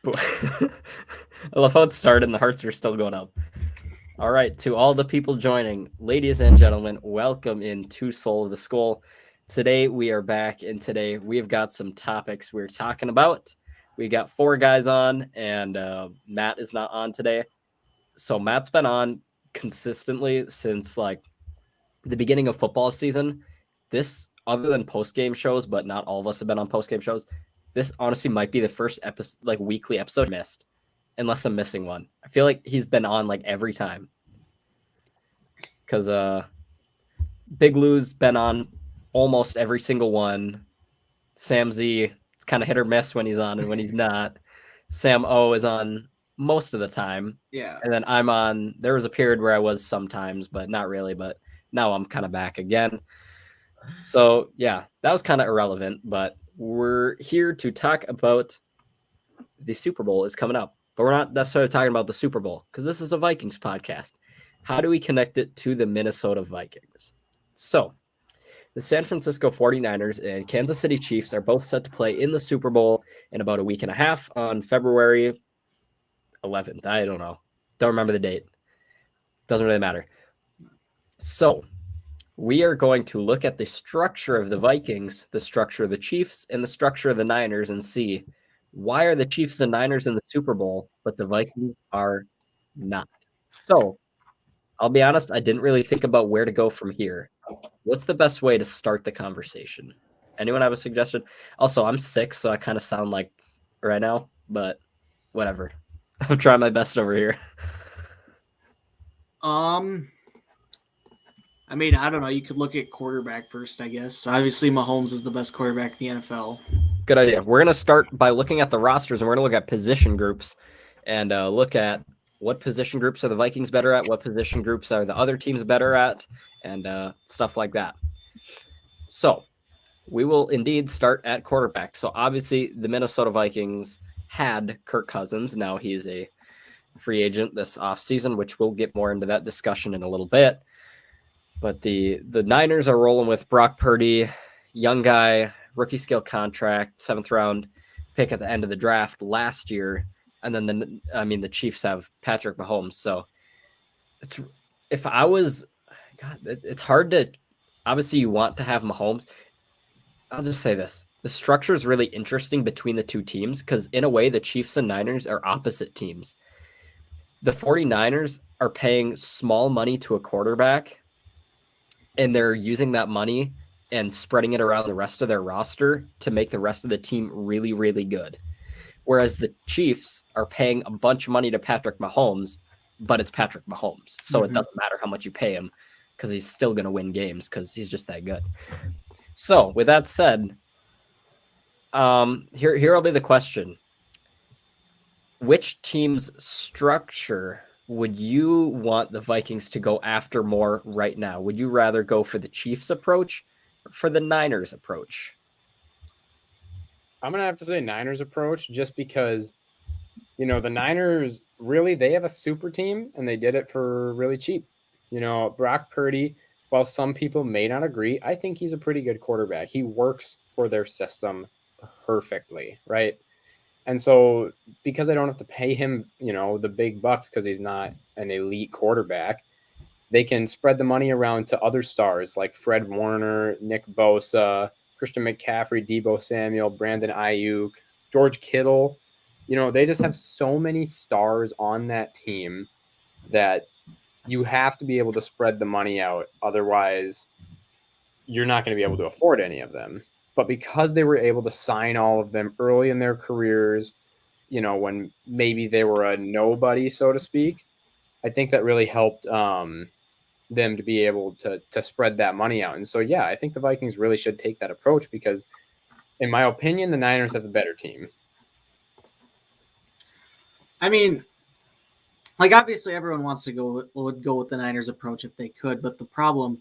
I love how it started and the hearts are still going up. All right, to all the people joining, ladies and gentlemen, welcome into Soul of the SKOL. Today we are back, and today we've got some topics we're talking about. We got 4 guys on, and Matt is not on today. So Matt's been on consistently since like the beginning of football season. This, other than post-game shows, but not all of us have been on post-game shows, this honestly might be the first episode, like weekly episode missed, unless I'm missing one. I feel like he's been on like every time. Because Big Lou's been on almost every single one. Sam Z, it's kind of hit or miss when he's on and when he's not. Sam O is on most of the time. Yeah. And then I'm on, there was a period where I was sometimes, but not really. But now I'm kind of back again. So yeah, that was kind of irrelevant, but we're here to talk about the Super Bowl is coming up. But we're not necessarily talking about the Super Bowl because this is a Vikings podcast. How do we connect it to the Minnesota Vikings? So the San Francisco 49ers and Kansas City Chiefs are both set to play in the Super Bowl in about a week and a half on February 11th. I don't know. Don't remember the date. Doesn't really matter. So we are going to look at the structure of the Vikings, the structure of the Chiefs, and the structure of the Niners and see why are the Chiefs and Niners in the Super Bowl, but the Vikings are not. So I'll be honest, I didn't really think about where to go from here. What's the best way to start the conversation? Anyone have a suggestion? Also, I'm sick, so I kind of sound like right now, but whatever. I'm trying my best over here. I mean, I don't know. You could look at quarterback first, I guess. Obviously, Mahomes is the best quarterback in the NFL. Good idea. We're going to start by looking at the rosters, and we're going to look at position groups and look at what position groups are the Vikings better at, what position groups are the other teams better at, and stuff like that. So we will indeed start at quarterback. So obviously the Minnesota Vikings had Kirk Cousins. Now he's a free agent this offseason, which we'll get more into that discussion in a little bit. But the Niners are rolling with Brock Purdy, young guy, rookie scale contract, 7th round pick at the end of the draft last year. And then the Chiefs have Patrick Mahomes. So it's hard to, obviously you want to have Mahomes. I'll just say this. The structure is really interesting between the two teams because in a way the Chiefs and Niners are opposite teams. The 49ers are paying small money to a quarterback and they're using that money and spreading it around the rest of their roster to make the rest of the team really, really good. Whereas the Chiefs are paying a bunch of money to Patrick Mahomes, but it's Patrick Mahomes. So it doesn't matter how much you pay him because he's still going to win games because he's just that good. So with that said, here'll be the question. Which team's structure would you want the Vikings to go after more right now? Would you rather go for the Chiefs approach or for the Niners approach? I'm going to have to say Niners approach just because, the Niners really, they have a super team and they did it for really cheap. Brock Purdy, while some people may not agree, I think he's a pretty good quarterback. He works for their system perfectly, right? And so because I don't have to pay him, the big bucks because he's not an elite quarterback, they can spread the money around to other stars like Fred Warner, Nick Bosa, Christian McCaffrey, Deebo Samuel, Brandon Ayuk, George Kittle. They just have so many stars on that team that you have to be able to spread the money out. Otherwise, you're not going to be able to afford any of them. But because they were able to sign all of them early in their careers, when maybe they were a nobody, so to speak, I think that really helped them to be able to spread that money out. And so, yeah, I think the Vikings really should take that approach because, in my opinion, the Niners have the better team. I mean, obviously everyone would go with the Niners approach if they could, but the problem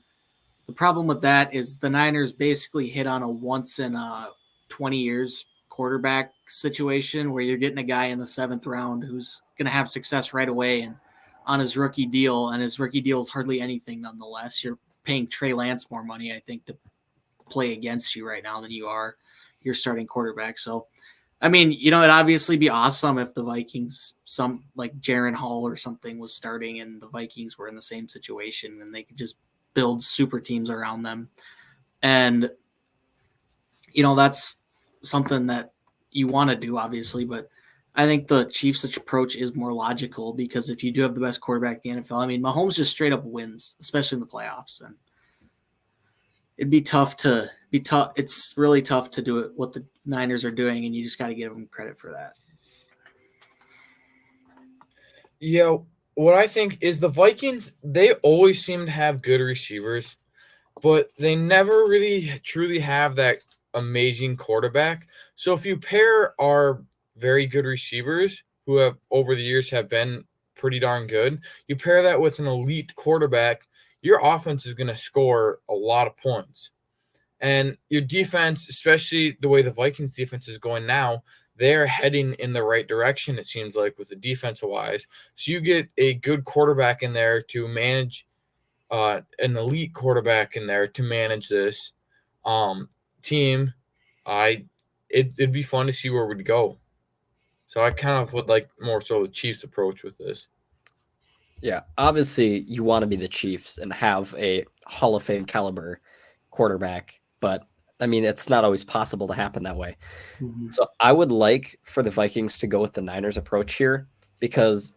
with that is the Niners basically hit on a once in 20 years quarterback situation where you're getting a guy in the 7th round who's going to have success right away and on his rookie deal, and his rookie deal is hardly anything nonetheless. You're paying Trey Lance more money, I think, to play against you right now than you are your starting quarterback. So I mean, it'd obviously be awesome if the Vikings, some like Jaron Hall or something, was starting and the Vikings were in the same situation and they could just build super teams around them. And, that's something that you want to do, obviously. But I think the Chiefs' approach is more logical because if you do have the best quarterback in the NFL, I mean, Mahomes just straight up wins, especially in the playoffs. And it'd be tough. It's really tough to do it what the Niners are doing, and you just got to give them credit for that. Yeah, what I think is the Vikings, they always seem to have good receivers, but they never really truly have that amazing quarterback. So if you pair our very good receivers, who have over the years have been pretty darn good, you pair that with an elite quarterback, your offense is going to score a lot of points. And your defense, especially the way the Vikings defense is going now, they're heading in the right direction, it seems like, with the defensive-wise. So you get a good quarterback in there to manage an elite quarterback in there to manage this team. It'd be fun to see where we'd go. So I kind of would like more so the Chiefs' approach with this. Yeah, obviously you want to be the Chiefs and have a Hall of Fame caliber quarterback, but I mean, it's not always possible to happen that way. Mm-hmm. So I would like for the Vikings to go with the Niners approach here because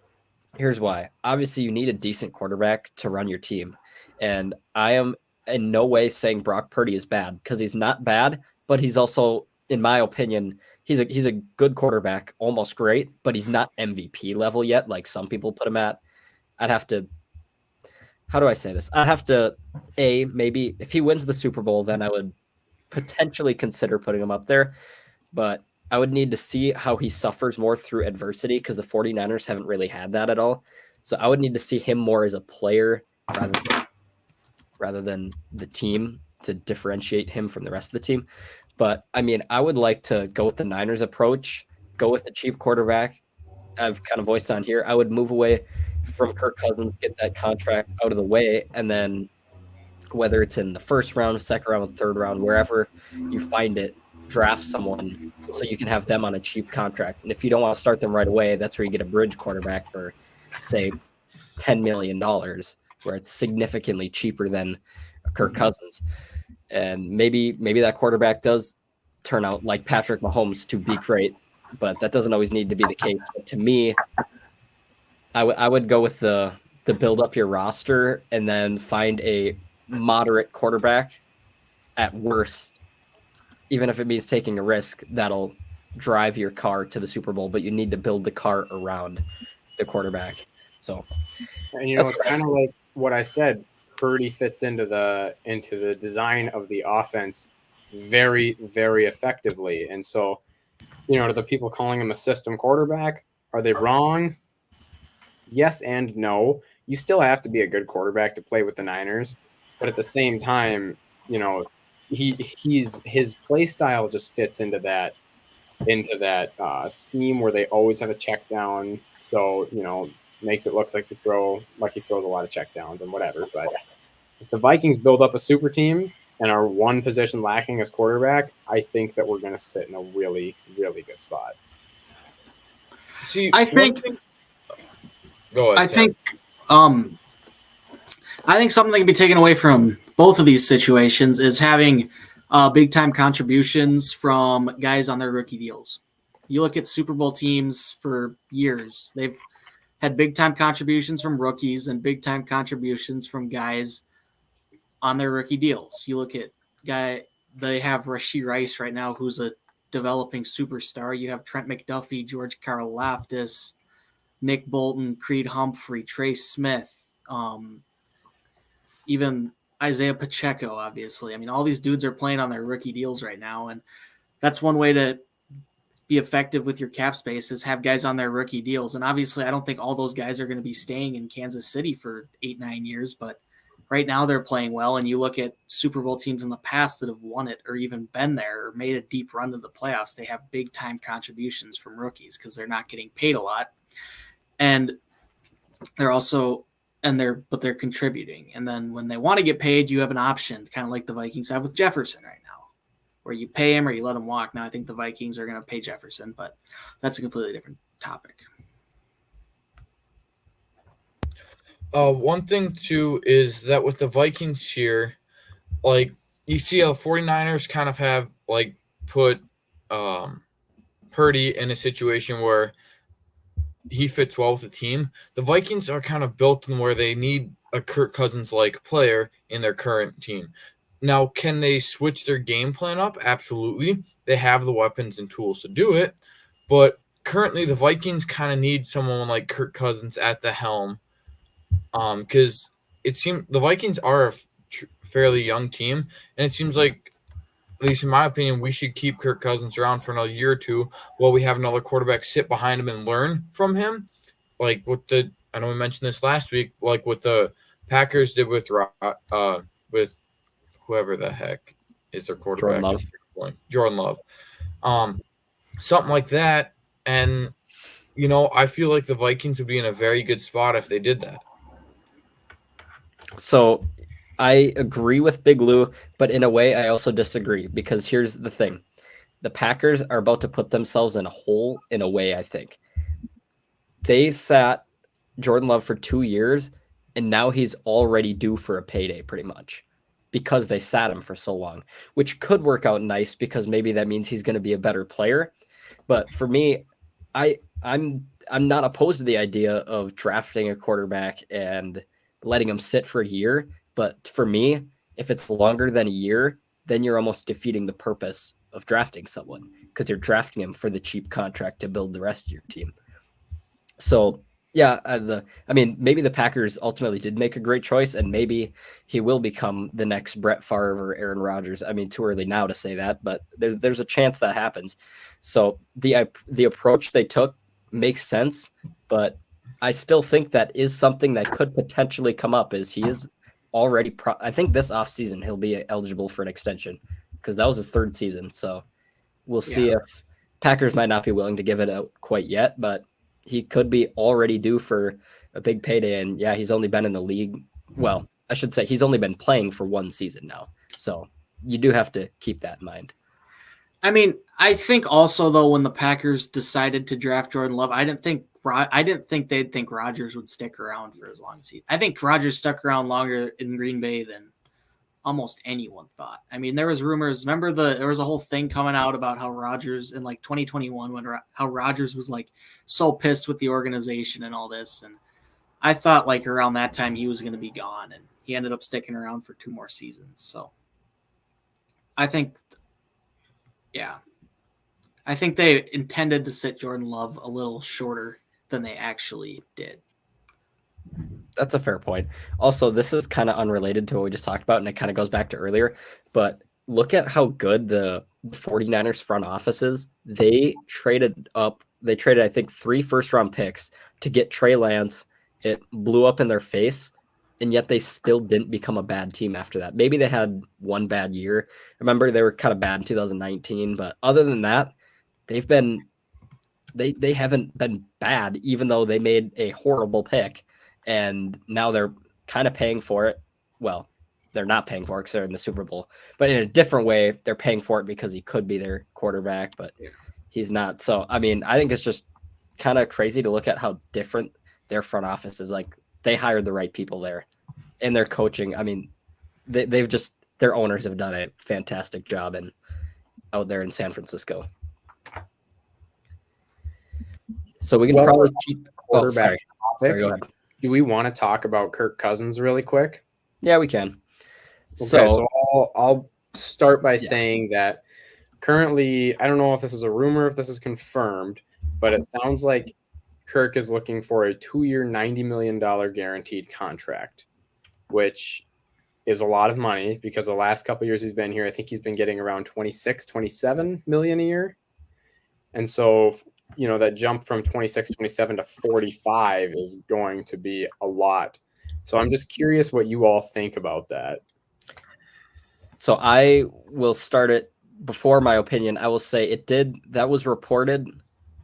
here's why. Obviously, you need a decent quarterback to run your team. And I am in no way saying Brock Purdy is bad because he's not bad, but he's also, in my opinion, he's a good quarterback, almost great, but he's not MVP level yet, like some people put him at. How do I say this? I'd have to, maybe if he wins the Super Bowl, then I would potentially consider putting him up there. But I would need to see how he suffers more through adversity because the 49ers haven't really had that at all. So I would need to see him more as a player rather than the team to differentiate him from the rest of the team. But, I mean, I would like to go with the Niners approach, go with the cheap quarterback. I've kind of voiced on here. I would move away from Kirk Cousins, get that contract out of the way, and then whether it's in the first round, second round, third round, wherever you find it, draft someone so you can have them on a cheap contract. And if you don't want to start them right away, that's where you get a bridge quarterback for, say, $10 million, where it's significantly cheaper than Kirk Cousins. And maybe that quarterback does turn out like Patrick Mahomes to be great, but that doesn't always need to be the case. But to me, I would go with the build up your roster and then find a moderate quarterback at worst, even if it means taking a risk that'll drive your car to the Super Bowl, but you need to build the car around the quarterback. So, and it's kind of like what I said. Purdy fits into the design of the offense very, very effectively. And so, to the people calling him a system quarterback, are they wrong? Yes and no. You still have to be a good quarterback to play with the Niners, but at the same time, his play style just fits into that scheme where they always have a check down. So makes it look like he throws a lot of check downs and whatever. But if the Vikings build up a super team and are one position lacking as quarterback, I think that we're going to sit in a really, really good spot. See, I think. Go ahead. I think something that can be taken away from both of these situations is having big time contributions from guys on their rookie deals. You look at Super Bowl teams for years; they've had big time contributions from rookies and big time contributions from guys on their rookie deals. You look at they have Rashee Rice right now, who's a developing superstar. You have Trent McDuffie, George Karlaftis, Nick Bolton, Creed Humphrey, Trey Smith, even Isaiah Pacheco, obviously. I mean, all these dudes are playing on their rookie deals right now, and that's one way to be effective with your cap space is have guys on their rookie deals. And obviously, I don't think all those guys are going to be staying in Kansas City for 8-9 years, but right now they're playing well. And you look at Super Bowl teams in the past that have won it or even been there or made a deep run to the playoffs. They have big time contributions from rookies because they're not getting paid a lot. And they're contributing. And then when they want to get paid, you have an option, kind of like the Vikings have with Jefferson right now. where you pay him or you let him walk. Now I think the Vikings are going to pay Jefferson, but that's a completely different topic. One thing too is that with the Vikings here, like you see how 49ers kind of have like put Purdy in a situation where he fits well with the team. The Vikings are kind of built in where they need a Kirk Cousins like player in their current team. Now, can they switch their game plan up? Absolutely. They have the weapons and tools to do it. But currently, the Vikings kind of need someone like Kirk Cousins at the helm. Because it seems the Vikings are a fairly young team, and it seems like, at least in my opinion, we should keep Kirk Cousins around for another year or two while we have another quarterback sit behind him and learn from him. Like I know we mentioned this last week, like what the Packers did with whoever the heck is their quarterback. Jordan Love. Something like that. And, I feel like the Vikings would be in a very good spot if they did that. So I agree with Big Lou, but in a way I also disagree, because here's the thing. The Packers are about to put themselves in a hole in a way, I think. They sat Jordan Love for 2 years, and now he's already due for a payday pretty much because they sat him for so long, which could work out nice because maybe that means he's going to be a better player. But for me, I'm not opposed to the idea of drafting a quarterback and letting him sit for a year. But for me, if it's longer than a year, then you're almost defeating the purpose of drafting someone, because you're drafting him for the cheap contract to build the rest of your team. So yeah, maybe the Packers ultimately did make a great choice, and maybe he will become the next Brett Favre or Aaron Rodgers. I mean, too early now to say that, but there's a chance that happens. So the approach they took makes sense, but I still think that is something that could potentially come up. Is he is already I think this offseason he'll be eligible for an extension, because that was his 3rd season. So we'll see if Packers might not be willing to give it out quite yet, but he could be already due for a big payday. And yeah, he's only been in the league. Well, I should say he's only been playing for 1 season now. So you do have to keep that in mind. I mean, I think also though, when the Packers decided to draft Jordan Love, I didn't think they'd think Rodgers would stick around for as long as I think Rodgers stuck around longer in Green Bay than almost anyone thought. I mean, there was rumors. Remember there was a whole thing coming out about how Rodgers in like 2021 how Rodgers was like so pissed with the organization and all this. And I thought like around that time he was going to be gone, and he ended up sticking around for 2 more seasons. So I think they intended to sit Jordan Love a little shorter than they actually did. That's a fair point. Also, this is kind of unrelated to what we just talked about, and it kind of goes back to earlier, but look at how good the 49ers front office is. They traded, I think, 3 first-round picks to get Trey Lance. It blew up in their face, and yet they still didn't become a bad team after that. Maybe they had 1 bad year. Remember, they were kind of bad in 2019, but other than that, they haven't been bad, even though they made a horrible pick. And now they're kind of paying for it. Well, they're not paying for it because they're in the Super Bowl. But in a different way, they're paying for it because he could be their quarterback, but he's not. So, I mean, I think it's just kind of crazy to look at how different their front office is. Like, they hired the right people there. And their coaching, I mean, their owners have done a fantastic job out there in San Francisco. So we can probably keep quarterback. Sorry, go ahead. Do we want to talk about Kirk Cousins really quick? Yeah, we can. Okay, so I'll start by saying that currently, I don't know if this is a rumor, if this is confirmed, but it sounds like Kirk is looking for a 2-year, $90 million guaranteed contract, which is a lot of money because the last couple of years he's been here, I think he's been getting around 26, 27 million a year. And so, that jump from 26, 27 to 45 is going to be a lot. So I'm just curious what you all think about that. So I will start it before my opinion. I will say that was reported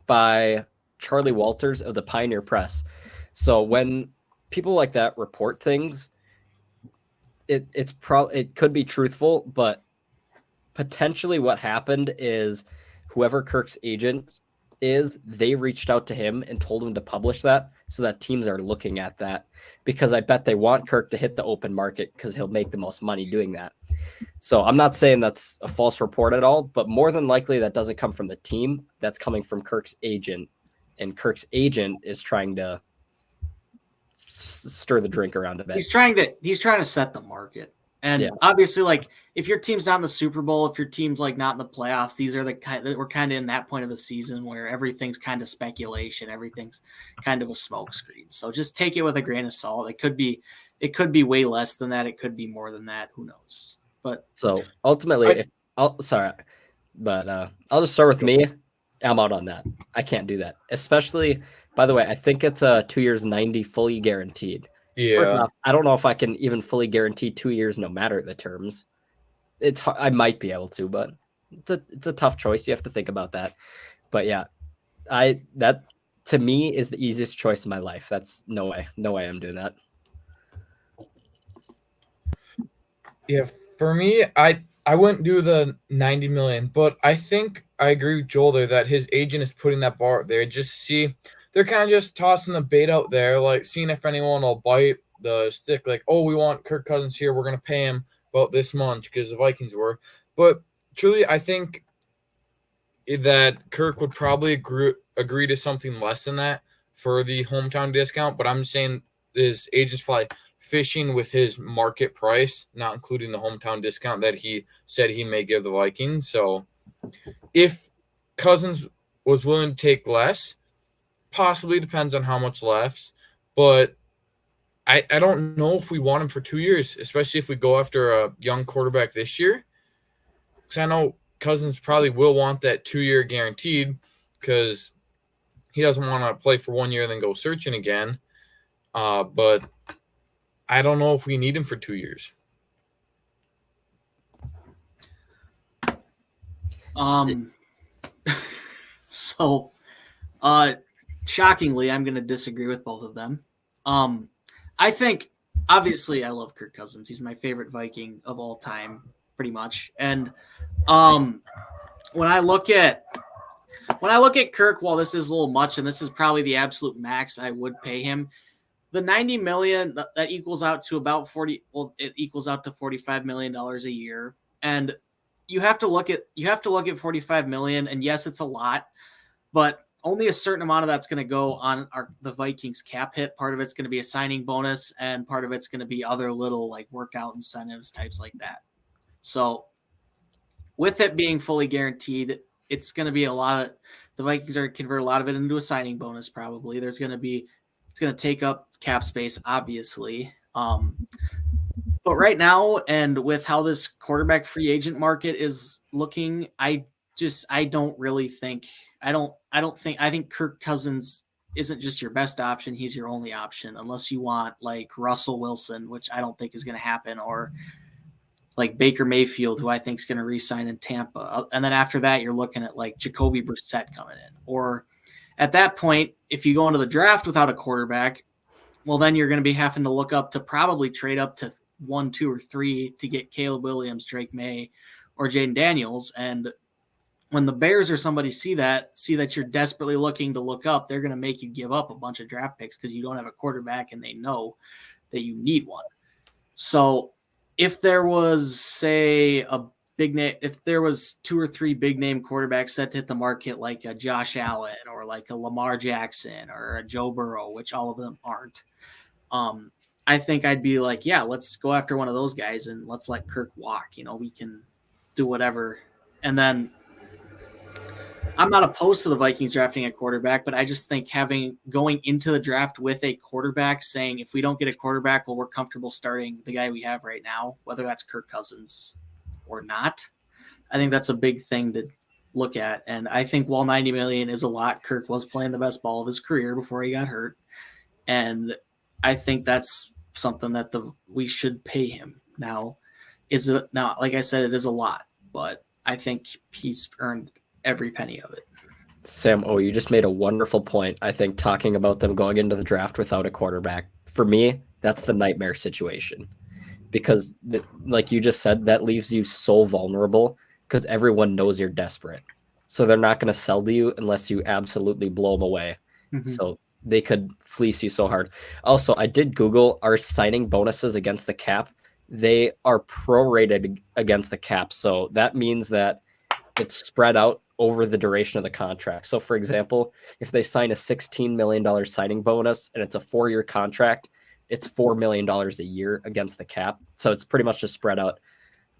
by Charlie Walters of the Pioneer Press. So when people like that report things, it could be truthful, but potentially what happened is whoever Kirk's agent is, they reached out to him and told him to publish that so that teams are looking at that, because I bet they want Kirk to hit the open market because he'll make the most money doing that. So I'm not saying that's a false report at all, but more than likely that doesn't come from the team. That's coming from Kirk's agent, and Kirk's agent is trying to stir the drink around a bit. He's trying to set the market. And obviously, like, if your team's not in the Super Bowl, if your team's like not in the playoffs, these are the kind that we're kind of in that point of the season where everything's kind of speculation, everything's kind of a smokescreen. So just take it with a grain of salt. It could be way less than that. It could be more than that. Who knows? But so ultimately, I'll just start with me. I'm out on that. I can't do that. Especially, by the way, I think it's 2 years, 90 fully guaranteed. Yeah. I don't know if I can even fully guarantee 2 years, no matter the terms. I might be able to, but it's a tough choice. You have to think about that. But yeah, that to me is the easiest choice in my life. That's no way I'm doing that. Yeah, for me, I wouldn't do the 90 million, but I think I agree with Joel there that his agent is putting that bar up there. They're kind of just tossing the bait out there, like seeing if anyone will bite the stick. Like, oh, we want Kirk Cousins here. We're going to pay him about this much because the Vikings were. But truly, I think that Kirk would probably agree to something less than that for the hometown discount. But I'm saying his agent's probably fishing with his market price, not including the hometown discount that he said he may give the Vikings. So if Cousins was willing to take less, possibly, depends on how much left, but I don't know if we want him for 2 years, especially if we go after a young quarterback this year. Because I know Cousins probably will want that 2-year guaranteed because he doesn't want to play for 1 year and then go searching again. But I don't know if we need him for 2 years. So shockingly, I'm going to disagree with both of them. I think, obviously, I love Kirk Cousins. He's my favorite Viking of all time, pretty much. And when I look at Kirk, while this is a little much, and this is probably the absolute max I would pay him, the 90 million that equals out to about 40. Well, it equals out to $45 million a year, and you have to look at 45 million. And yes, it's a lot, but only a certain amount of that's going to go on the Vikings cap hit. Part of it's going to be a signing bonus, and part of it's going to be other little like workout incentives, types like that. So with it being fully guaranteed, it's going to be the Vikings are going to convert a lot of it into a signing bonus. Probably it's going to take up cap space, obviously. But right now, and with how this quarterback free agent market is looking, I think Kirk Cousins isn't just your best option. He's your only option, unless you want like Russell Wilson, which I don't think is going to happen, or like Baker Mayfield, who I think is going to re-sign in Tampa. And then after that, you're looking at like Jacoby Brissett coming in. Or at that point, if you go into the draft without a quarterback, well, then you're going to be having to look up to probably trade up to 1, 2, or 3 to get Caleb Williams, Drake May, or Jaden Daniels. And when the Bears or somebody see that you're desperately looking to look up, they're going to make you give up a bunch of draft picks because you don't have a quarterback and they know that you need one. So if there was, say, if there was 2 or 3 big name quarterbacks set to hit the market, like a Josh Allen or like a Lamar Jackson or a Joe Burrow, which all of them aren't, I think I'd be like, yeah, let's go after one of those guys and let's let Kirk walk. We can do whatever. And then I'm not opposed to the Vikings drafting a quarterback, but I just think going into the draft with a quarterback, saying if we don't get a quarterback, well, we're comfortable starting the guy we have right now, whether that's Kirk Cousins or not. I think that's a big thing to look at. And I think while 90 million is a lot, Kirk was playing the best ball of his career before he got hurt. And I think that's something that we should pay him. Now, like I said, it is a lot, but I think he's earned every penny of it. Sam, you just made a wonderful point. I think talking about them going into the draft without a quarterback, for me, that's the nightmare situation. Because like you just said, that leaves you so vulnerable because everyone knows you're desperate. So they're not going to sell to you unless you absolutely blow them away. So they could fleece you so hard. Also, I did Google our signing bonuses against the cap. They are prorated against the cap. So that means that it's spread out over the duration of the contract. So for example, if they sign a $16 million signing bonus and it's a 4-year contract, it's $4 million a year against the cap. So it's pretty much just spread out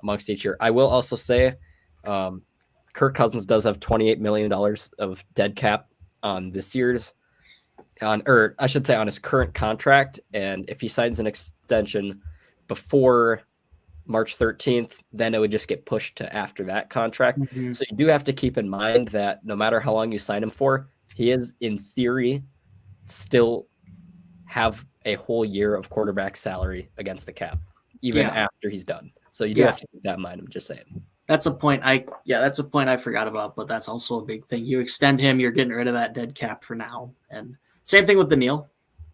amongst each year. I will also say Kirk Cousins does have $28 million of dead cap on this year's, on his current contract. And if he signs an extension before March 13th, then it would just get pushed to after that contract. So you do have to keep in mind that no matter how long you sign him for, he is in theory still have a whole year of quarterback salary against the cap, even after he's done. So you do have to keep that in mind. I'm just saying. That's a point I forgot about, but that's also a big thing. You extend him, you're getting rid of that dead cap for now. And same thing with Daniil.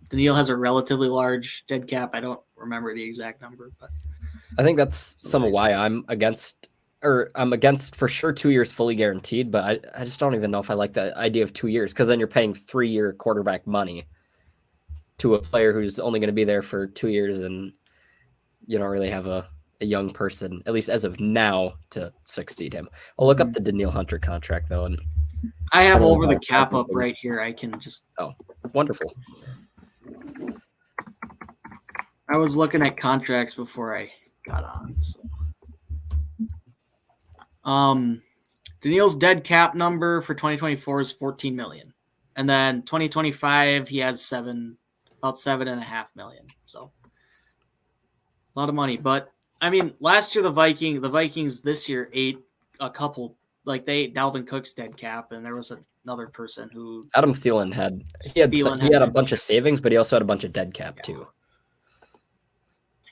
Daniil has a relatively large dead cap. I don't remember the exact number, but I think that's some of why I'm against for sure 2 years fully guaranteed, but I just don't even know if I like the idea of 2 years, because then you're paying 3-year quarterback money to a player who's only going to be there for 2 years, and you don't really have a young person, at least as of now, to succeed him. I'll look up the Daniil Hunter contract though, and I have over the cap up right here. I can just wonderful. I was looking at contracts before I got on. So. Daniil's dead cap number for 2024 is 14 million. And then 2025, he has about 7.5 million. So a lot of money. But I mean, last year the Vikings this year ate a couple, like they ate Dalvin Cook's dead cap, and there was another person who Adam Thielen had a bunch of savings, but he also had a bunch of dead cap too.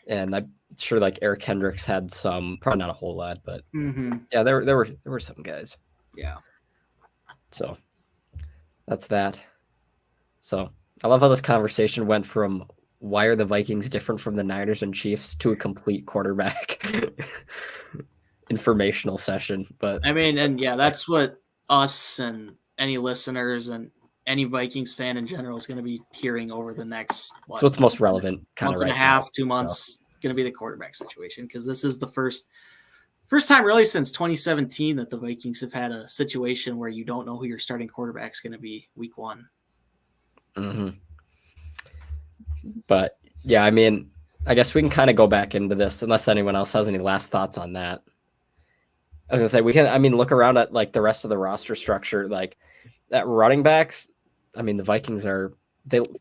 And I'm sure like Eric Hendricks had some, probably not a whole lot, but yeah, there were some guys. Yeah. So that's that. So I love how this conversation went from why are the Vikings different from the Niners and Chiefs to a complete quarterback informational session. But I mean, and yeah, that's what us and any listeners and any Vikings fan in general is going to be hearing over the next so what's most relevant kind month of and a half, 2 months, going to be the quarterback situation, because this is the first time really since 2017 that the Vikings have had a situation where you don't know who your starting quarterback is going to be week 1. But yeah, I mean, I guess we can kind of go back into this unless anyone else has any last thoughts on that. I was gonna say we can. I mean, look around at like the rest of the roster structure, like that running backs. I mean, the Vikings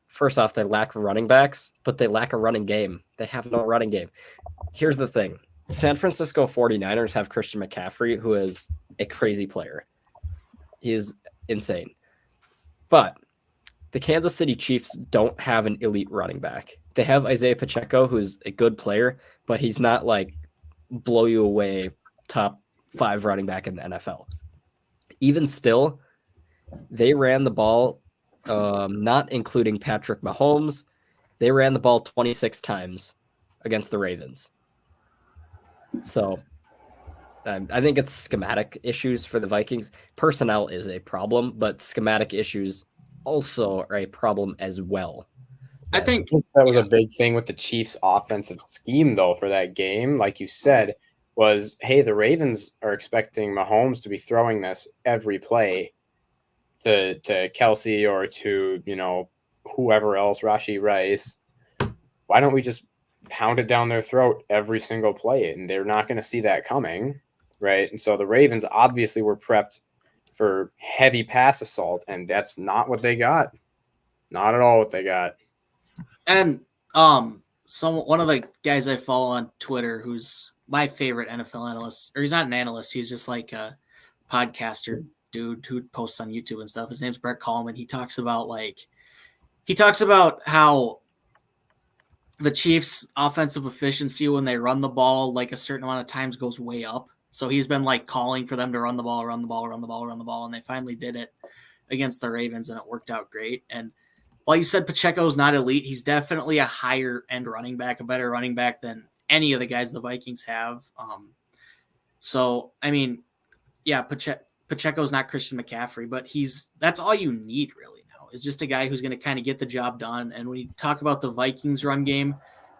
first off, they lack running backs, but they lack a running game. They have no running game. Here's the thing. San Francisco 49ers have Christian McCaffrey, who is a crazy player. He is insane. But the Kansas City Chiefs don't have an elite running back. They have Isaiah Pacheco, who's a good player, but he's not like blow you away top 5 running back in the NFL. Even still, they ran the ball, not including Patrick Mahomes, they ran the ball 26 times against the Ravens. So I think it's schematic issues for the Vikings. Personnel is a problem, but schematic issues also are a problem as well. I think that was a big thing with the Chiefs' offensive scheme, though, for that game. Like you said, was, hey, the Ravens are expecting Mahomes to be throwing this every play to Kelsey or to, whoever else, Rashee Rice. Why don't we just pound it down their throat every single play? And they're not going to see that coming, right? And so the Ravens obviously were prepped for heavy pass assault, and that's not what they got. Not at all what they got. And one of the guys I follow on Twitter, who's my favorite NFL analyst, or he's not an analyst, he's just like a podcaster dude who posts on YouTube and stuff. His name's Brett Coleman. He talks about how the Chiefs' offensive efficiency when they run the ball, like a certain amount of times, goes way up. So he's been like calling for them to run the ball, and they finally did it against the Ravens, and it worked out great. And while you said Pacheco's not elite, he's definitely a higher end running back, a better running back than any of the guys the Vikings have. So, I mean, yeah, Pacheco's not Christian McCaffrey, but that's all you need really now is just a guy who's going to kind of get the job done. And when you talk about the Vikings run game,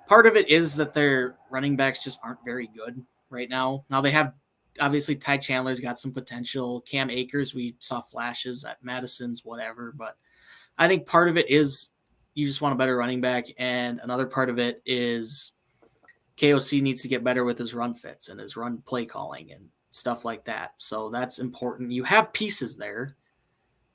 part of it is that their running backs just aren't very good right now. Now they have obviously Ty Chandler's got some potential. Cam Akers, we saw flashes at Madison's, whatever. But I think part of it is you just want a better running back. And another part of it is KOC needs to get better with his run fits and his run play calling and stuff like that. So that's important. You have pieces there.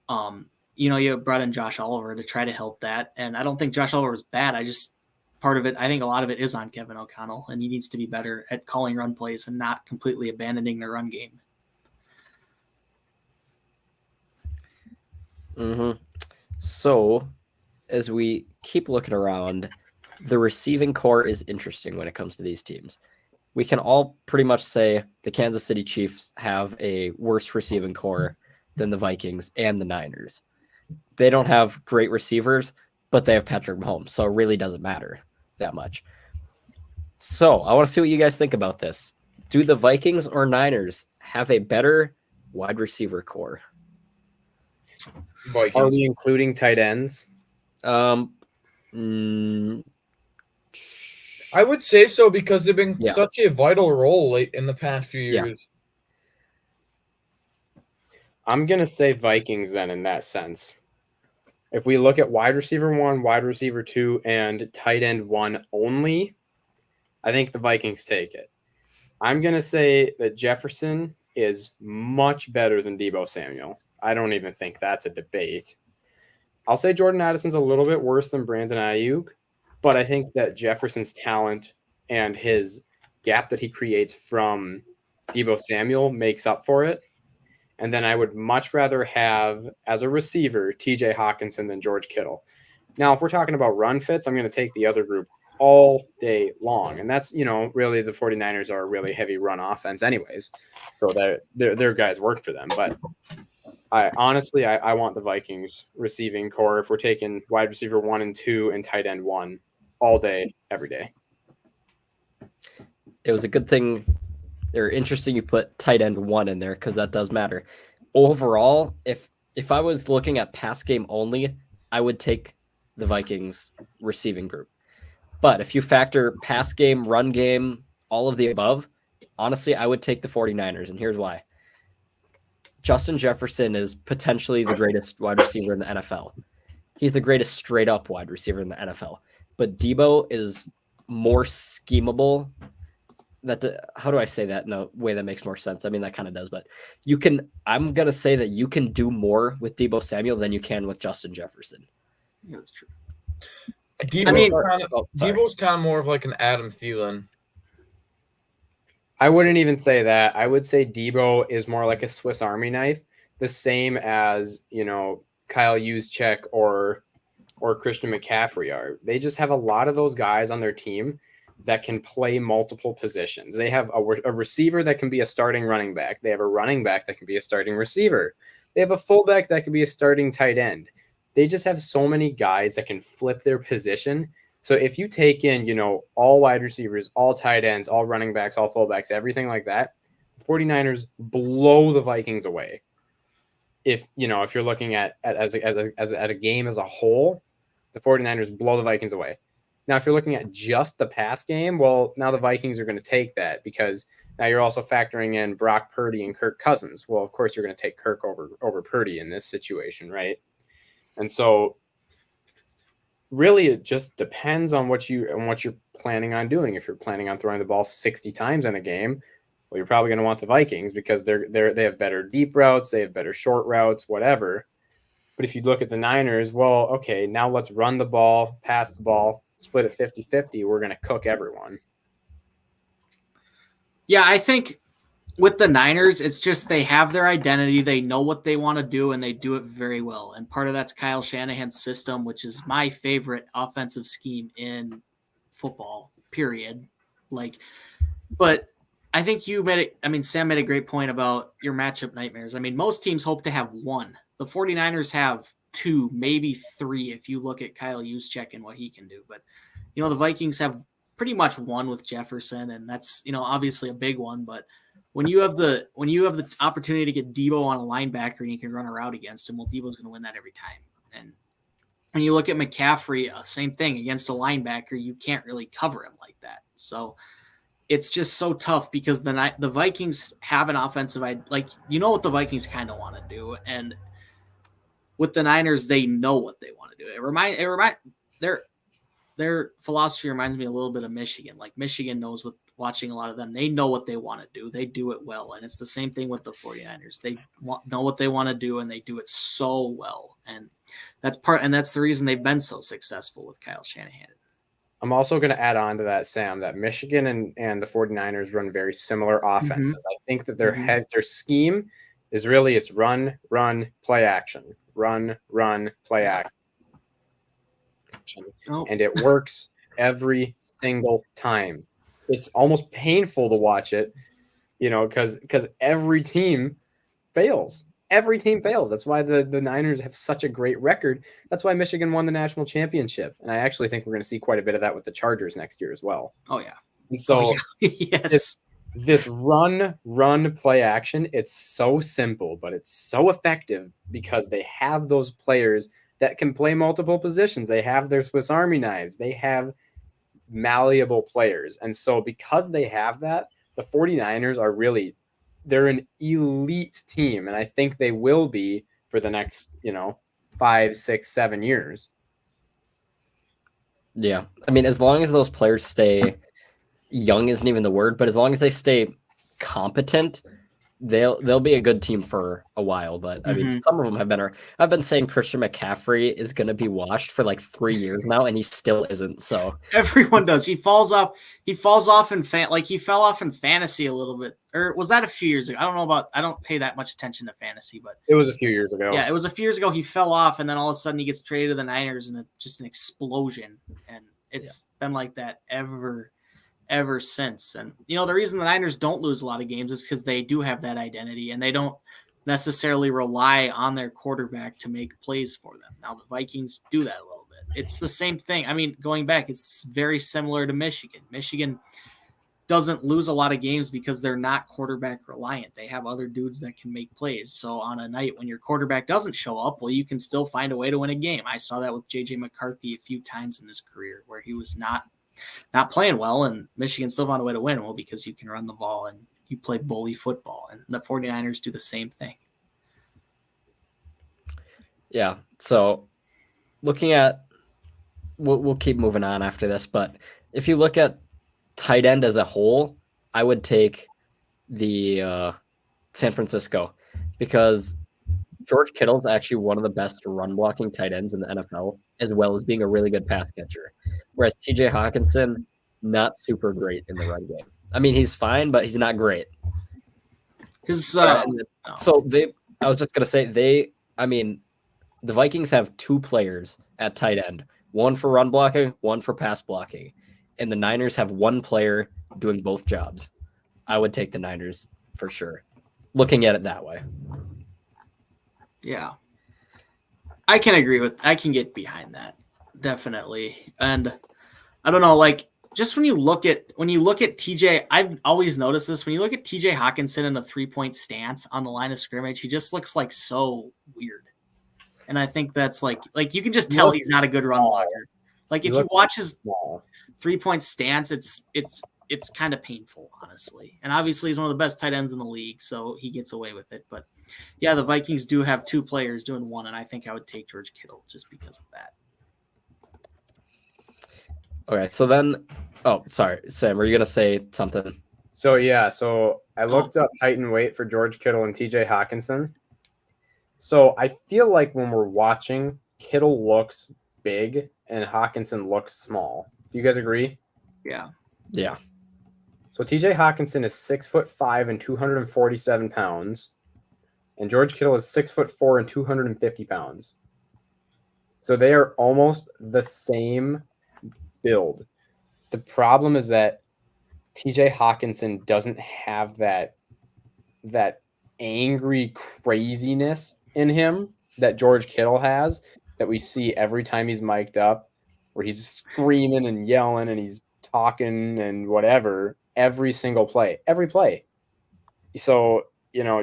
You brought in Josh Oliver to try to help that. And I don't think Josh Oliver is bad. I think a lot of it is on Kevin O'Connell, and he needs to be better at calling run plays and not completely abandoning the run game. Mm-hmm. So as we keep looking around, the receiving core is interesting when it comes to these teams. We can all pretty much say the Kansas City Chiefs have a worse receiving core than the Vikings and the Niners. They don't have great receivers, but they have Patrick Mahomes, so it really doesn't matter that much. So I want to see what you guys think about this. Do the Vikings or Niners have a better wide receiver core? Vikings. Are we including tight ends? I would say so because they've been Yeah. such a vital role in the past few Yeah. years. I'm going to say Vikings then in that sense. If we look at wide receiver 1, wide receiver 2, and tight end 1 only, I think the Vikings take it. I'm going to say that Jefferson is much better than Deebo Samuel. I don't even think that's a debate. I'll say Jordan Addison's a little bit worse than Brandon Ayuk, but I think that Jefferson's talent and his gap that he creates from Deebo Samuel makes up for it. And then I would much rather have, as a receiver, TJ Hawkinson than George Kittle. Now, if we're talking about run fits, I'm going to take the other group all day long. And that's, really the 49ers are a really heavy run offense anyways. So their guys work for them. But I honestly want the Vikings receiving core if we're taking wide receiver 1 and 2 and tight end 1 all day, every day. It was a good thing, or interesting you put tight end 1 in there because that does matter. Overall, if I was looking at pass game only, I would take the Vikings receiving group. But if you factor pass game, run game, all of the above, honestly, I would take the 49ers, and here's why. Justin Jefferson is potentially the greatest wide receiver in the NFL. He's the greatest straight up wide receiver in the NFL. But Deebo is more schemable. How do I say that in a way that makes more sense? I mean, that kind of does, but I'm going to say that you can do more with Deebo Samuel than you can with Justin Jefferson. Yeah, that's true. Deebo's kind of more of like an Adam Thielen. I wouldn't even say that. I would say Deebo is more like a Swiss Army knife, the same as, Kyle Juszczyk or Christian McCaffrey are. They just have a lot of those guys on their team that can play multiple positions. They have a receiver that can be a starting running back. They have a running back that can be a starting receiver. They have a fullback that can be a starting tight end. They just have so many guys that can flip their position. So if you take in, all wide receivers, all tight ends, all running backs, all fullbacks, everything like that, the 49ers blow the Vikings away. If you're looking at a game as a whole, the 49ers blow the Vikings away. Now, if you're looking at just the pass game, well, now the Vikings are going to take that because now you're also factoring in Brock Purdy and Kirk Cousins. Well, of course, you're going to take Kirk over Purdy in this situation, right? And so really it just depends on what you're planning on doing. If you're planning on throwing the ball 60 times in a game, well, you're probably going to want the Vikings because they have better deep routes, they have better short routes, whatever. But if you look at the Niners, well, okay, now let's run the ball, pass the ball, split it 50-50. We're going to cook everyone. Yeah, I think with the Niners, it's just they have their identity. They know what they want to do, and they do it very well. And part of that's Kyle Shanahan's system, which is my favorite offensive scheme in football, period. But I think Sam made a great point about your matchup nightmares. I mean, most teams hope to have one. The 49ers have 2, maybe 3, if you look at Kyle Juszczyk and what he can do. But, the Vikings have pretty much 1 with Jefferson, and that's, obviously a big one. But when you have the opportunity to get Debo on a linebacker and you can run a route against him, well, Debo's going to win that every time. And when you look at McCaffrey, same thing against a linebacker, you can't really cover him like that. So it's just so tough because the Vikings have an offensive, like, you know what the Vikings kind of want to do, and with the Niners, they know what they want to do. Their philosophy reminds me a little bit of Michigan. Like, Michigan knows, with watching a lot of them, they know what they want to do. They do it well, and it's the same thing with the 49ers. They know what they want to do, and they do it so well, and that's the reason they've been so successful with Kyle Shanahan. I'm also going to add on to that, Sam, that Michigan and the 49ers run very similar offenses. I think that their scheme is really, it's run, play action, run, play action. And it works every single time. It's almost painful to watch it, because every team fails. Every team fails. That's why the Niners have such a great record. That's why Michigan won the national championship. And I actually think we're going to see quite a bit of that with the Chargers next year as well. Oh, yeah. And so yes. this run, play action, it's so simple, but it's so effective because they have those players that can play multiple positions. They have their Swiss Army knives. They have malleable players. And so because they have that, the 49ers are really – they're an elite team, and I think they will be for the next, 5, 6, 7 years. Yeah. I mean, as long as those players stay young isn't even the word, but as long as they stay competent, they'll be a good team for a while. But I mean, some of them I've been saying Christian McCaffrey is going to be washed for like 3 years now, and he still isn't. So everyone does. He falls off he fell off in fantasy a little bit. Or was that a few years ago? I don't pay that much attention to fantasy, but it was a few years ago. Yeah, it was a few years ago. He fell off, and then all of a sudden he gets traded to the Niners, and it's just an explosion. And it's been like that ever since. And the reason the Niners don't lose a lot of games is because they do have that identity, and they don't necessarily rely on their quarterback to make plays for them. Now the Vikings do that a little bit. It's the same thing. I mean, going back, it's very similar to Michigan. Michigan doesn't lose a lot of games because they're not quarterback reliant. They have other dudes that can make plays. So on a night when your quarterback doesn't show up, well, you can still find a way to win a game. I saw that with JJ McCarthy a few times in his career where he was not playing well, and Michigan still found a way to win. Well, because you can run the ball and you play bully football, and the 49ers do the same thing. Yeah. So looking at, we'll keep moving on after this, but if you look at tight end as a whole, I would take the San Francisco, because George Kittle's actually one of the best run blocking tight ends in the NFL, as well as being a really good pass catcher. Whereas TJ Hawkinson, not super great in the run game. I mean, he's fine, but he's not great. I was just going to say the Vikings have 2 players at tight end, one for run blocking, one for pass blocking. And the Niners have 1 player doing both jobs. I would take the Niners for sure, looking at it that way. Yeah. I can get behind that. Definitely. And I don't know, like, just when you look at TJ, I've always noticed this. When you look at TJ Hawkinson in a 3-point stance on the line of scrimmage, he just looks like so weird. And I think that's like you can just tell he's not a good run blocker. Like, if you watch his 3-point stance, it's kind of painful, honestly. And obviously he's one of the best tight ends in the league, so he gets away with it. But yeah, the Vikings do have 2 players doing one, and I think I would take George Kittle just because of that. Okay, so then, sorry, Sam, were you going to say something? So I looked up height and weight for George Kittle and TJ Hawkinson. So I feel like when we're watching, Kittle looks big and Hawkinson looks small. Do you guys agree? Yeah. Yeah. So TJ Hawkinson is 6'5" and 247 pounds, and George Kittle is 6'4" and 250 pounds. So they are almost the same build. The problem is that TJ Hawkinson doesn't have that angry craziness in him that George Kittle has, that we see every time he's mic'd up, where he's screaming and yelling and he's talking and whatever every single play. Every play. So,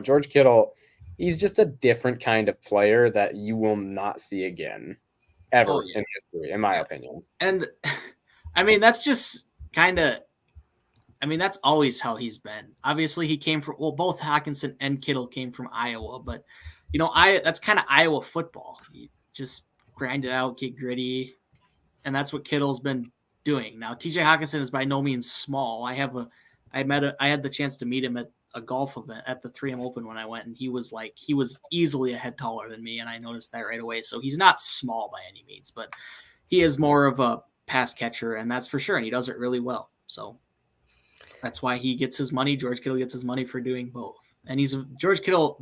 George Kittle, he's just a different kind of player that you will not see again ever in history, in my opinion. And I mean, that's just kind of, that's always how he's been. Obviously, he came from, both Hockenson and Kittle came from Iowa, but, that's kind of Iowa football. You just grind it out, get gritty, and that's what Kittle's been doing. Now, TJ Hockenson is by no means small. I had the chance to meet him at a golf event at the 3M Open when I went, and he was easily a head taller than me, and I noticed that right away. So he's not small by any means, but he is more of a pass catcher, and that's for sure, and he does it really well. So that's why he gets his money. George Kittle gets his money for doing both. And George Kittle's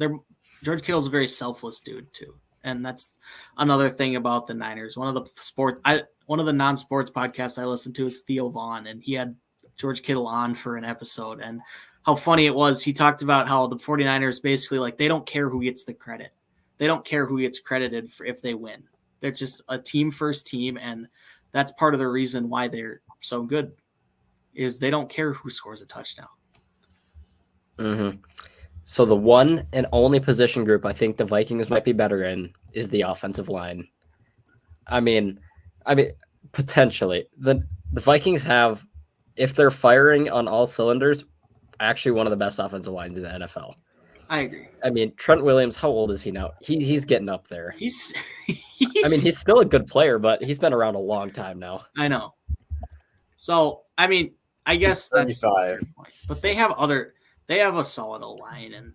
a very selfless dude too. And that's another thing about the Niners. One of the non-sports podcasts I listened to is Theo Vaughn, and he had George Kittle on for an episode, and how funny it was. He talked about how the 49ers basically, they don't care who gets the credit. They don't care who gets credited for if they win. They're just a team first team, and that's part of the reason why they're so good is they don't care who scores a touchdown. Mm-hmm. So the one and only position group I think the Vikings might be better in is the offensive line. I mean, potentially the Vikings have, if they're firing on all cylinders, actually one of the best offensive lines in the NFL. I agree. I mean, Trent Williams, how old is he now? He's getting up there. He's he's still a good player, but he's been around a long time now. I know. So, I guess that's 35. But they have a solid O-line, and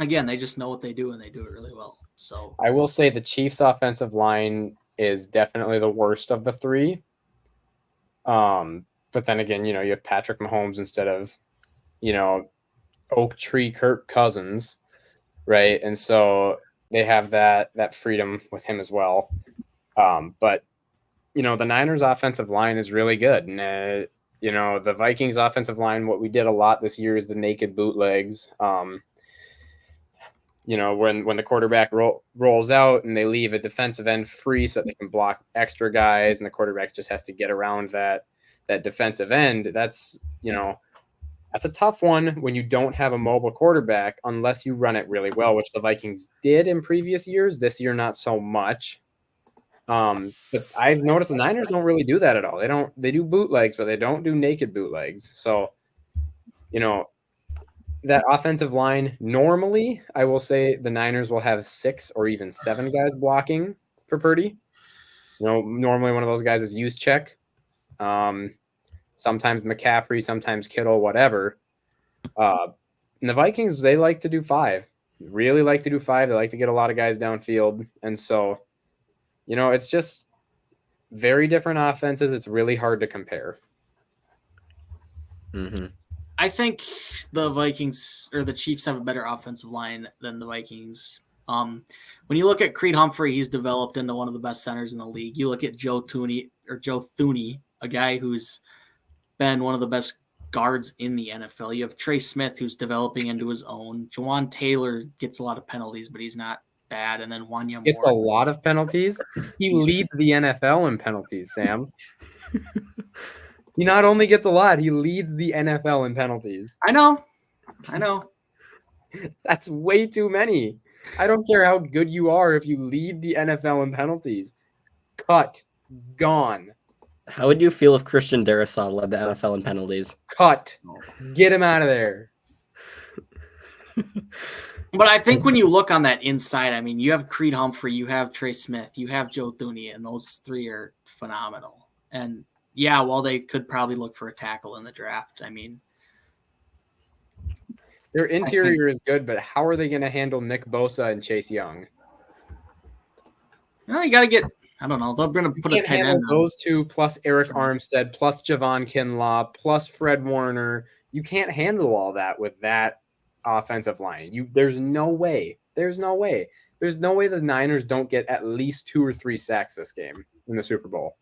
again, they just know what they do and they do it really well. So I will say the Chiefs' offensive line is definitely the worst of the three. But then again, you have Patrick Mahomes instead of, Oak Tree Kirk Cousins, right? And so they have that freedom with him as well. But the Niners' offensive line is really good, and the Vikings' offensive line. What we did a lot this year is the naked bootlegs. When the quarterback rolls out and they leave a defensive end free so that they can block extra guys, and the quarterback just has to get around that defensive end. That's a tough one when you don't have a mobile quarterback unless you run it really well, which the Vikings did in previous years. This year, not so much. But I've noticed the Niners don't really do that at all. They do bootlegs, but they don't do naked bootlegs. So, that offensive line, normally, I will say the Niners will have 6 or even 7 guys blocking for Purdy. Normally one of those guys is Juszczyk. Sometimes McCaffrey, sometimes Kittle, whatever. And the Vikings, they like to do 5. Really like to do 5. They like to get a lot of guys downfield. And so, it's just very different offenses. It's really hard to compare. Mm-hmm. I think the Vikings or the Chiefs have a better offensive line than the Vikings. When you look at Creed Humphrey, he's developed into one of the best centers in the league. You look at Joe Thuney, a guy who's been one of the best guards in the NFL. You have Trey Smith, who's developing into his own. Jawan Taylor gets a lot of penalties, but he's not bad. And then Wanya gets a lot of penalties. He leads the NFL in penalties, Sam. He not only gets a lot, he leads the NFL in penalties. I know. That's way too many. I don't care how good you are if you lead the NFL in penalties. Cut. Gone. How would you feel if Christian Darrisaw led the NFL in penalties? Cut. Get him out of there. But I think when you look on that inside, you have Creed Humphrey, you have Trey Smith, you have Joe Thuney, and those 3 are phenomenal. And yeah, while they could probably look for a tackle in the draft, their interior is good, but how are they going to handle Nick Bosa and Chase Young? Well, you got to get, I don't know, they're going to put a 10 handle those 2 plus Eric Armstead plus Javon Kinlaw plus Fred Warner. You can't handle all that with that offensive line. There's no way. There's no way the Niners don't get at least 2 or 3 sacks this game in the Super Bowl.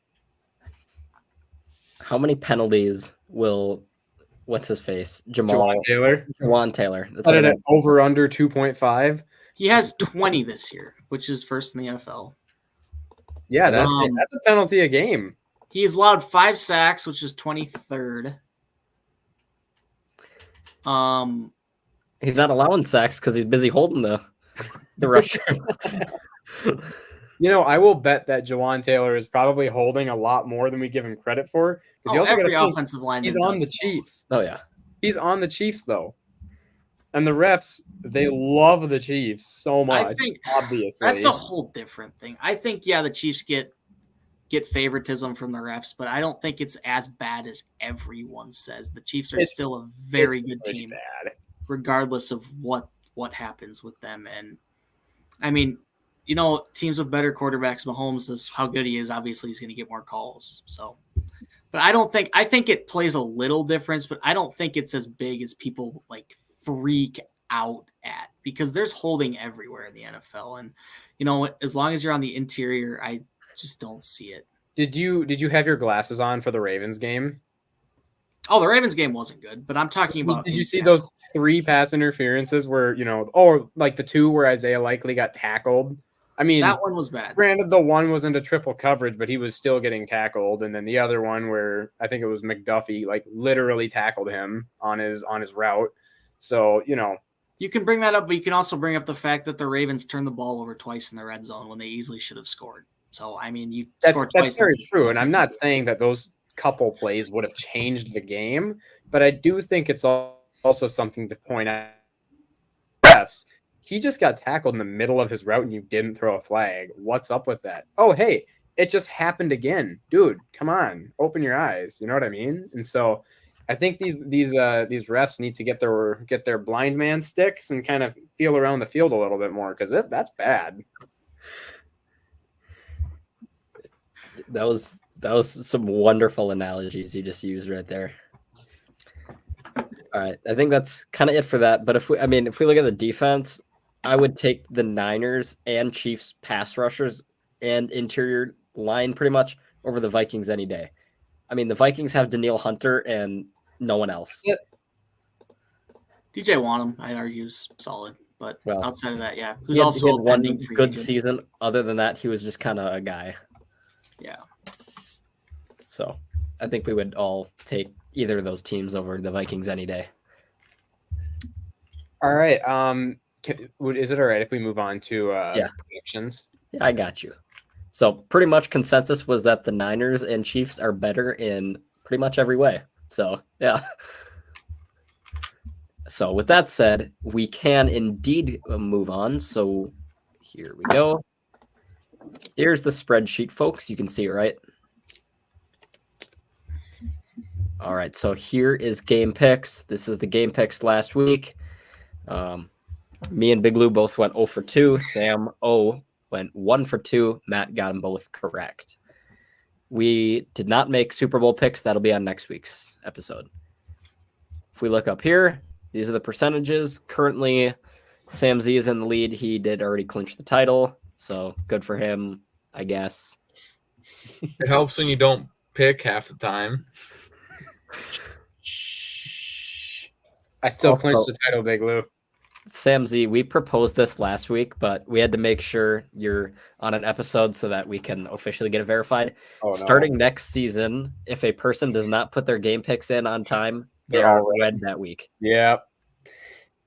How many penalties will what's his face? Jawan Taylor. That's it at over under 2.5. He has 20 this year, which is first in the NFL. Yeah, that's a penalty a game. He's allowed 5 sacks, which is 23rd. He's not allowing sacks because he's busy holding the rusher. You know, I will bet that Jawan Taylor is probably holding a lot more than we give him credit for. Because you also every got to offensive lineman he's on the does. Chiefs. Oh yeah. He's on the Chiefs though, and the refs they love the Chiefs so much. I think obviously that's a whole different thing. I think the Chiefs get favoritism from the refs, but I don't think it's as bad as everyone says. The Chiefs are still a very good team, regardless of what happens with them. And I mean, you know, teams with better quarterbacks, Mahomes is how good he is. Obviously, he's going to get more calls. So, but I think it plays a little difference, but I don't think it's as big as people like freak out at, because there's holding everywhere in the NFL. And, you know, as long as you're on the interior, I just don't see it. Did you have your glasses on for the Ravens game? Oh, the Ravens game wasn't good, but I'm talking about. Did you see those 3 pass interferences where, you know, or like the 2 where Isaiah Likely got tackled? I mean, that one was bad. Granted, the one was into triple coverage, but he was still getting tackled. And then the other one where I think it was McDuffie, like literally tackled him on his route. So, you know, you can bring that up, but you can also bring up the fact that the Ravens turned the ball over twice in the red zone when they easily should have scored. So, I mean, that's very true. And I'm not saying that those couple plays would have changed the game, but I do think it's also something to point out. Refs, he just got tackled in the middle of his route and you didn't throw a flag. What's up with that? Oh, hey, it just happened again. Dude, come on, open your eyes. You know what I mean? And so I think these refs need to get their blind man sticks and kind of feel around the field a little bit more, because that's bad. That was some wonderful analogies you just used right there. All right, I think that's kind of it for that. But if we look at the defense, I would take the Niners and Chiefs pass rushers and interior line pretty much over the Vikings any day. I mean, the Vikings have Danielle Hunter and no one else. DJ Wanham, I'd argue, is solid. But outside of that, yeah. He had one good season. Other than that, he was just kind of a guy. Yeah. So I think we would all take either of those teams over the Vikings any day. All right. Is it all right if we move on to predictions? Yeah, I got you. So pretty much consensus was that the Niners and Chiefs are better in pretty much every way. So, yeah. So with that said, we can indeed move on. So here we go. Here's the spreadsheet, folks. You can see it, right? All right, so here is game picks. This is the game picks last week. Me and Big Lou both went 0 for 2. Sam went 1 for 2. Matt got them both correct. We did not make Super Bowl picks. That'll be on next week's episode. If we look up here, these are the percentages. Currently, Sam Z is in the lead. He did already clinch the title, so good for him, I guess. It helps when you don't pick half the time. I still clinched the title, Big Lou. Sam Z, we proposed this last week, but we had to make sure you're on an episode so that we can officially get it verified. Starting next season, if a person does not put their game picks in on time, they are red that week. Yeah.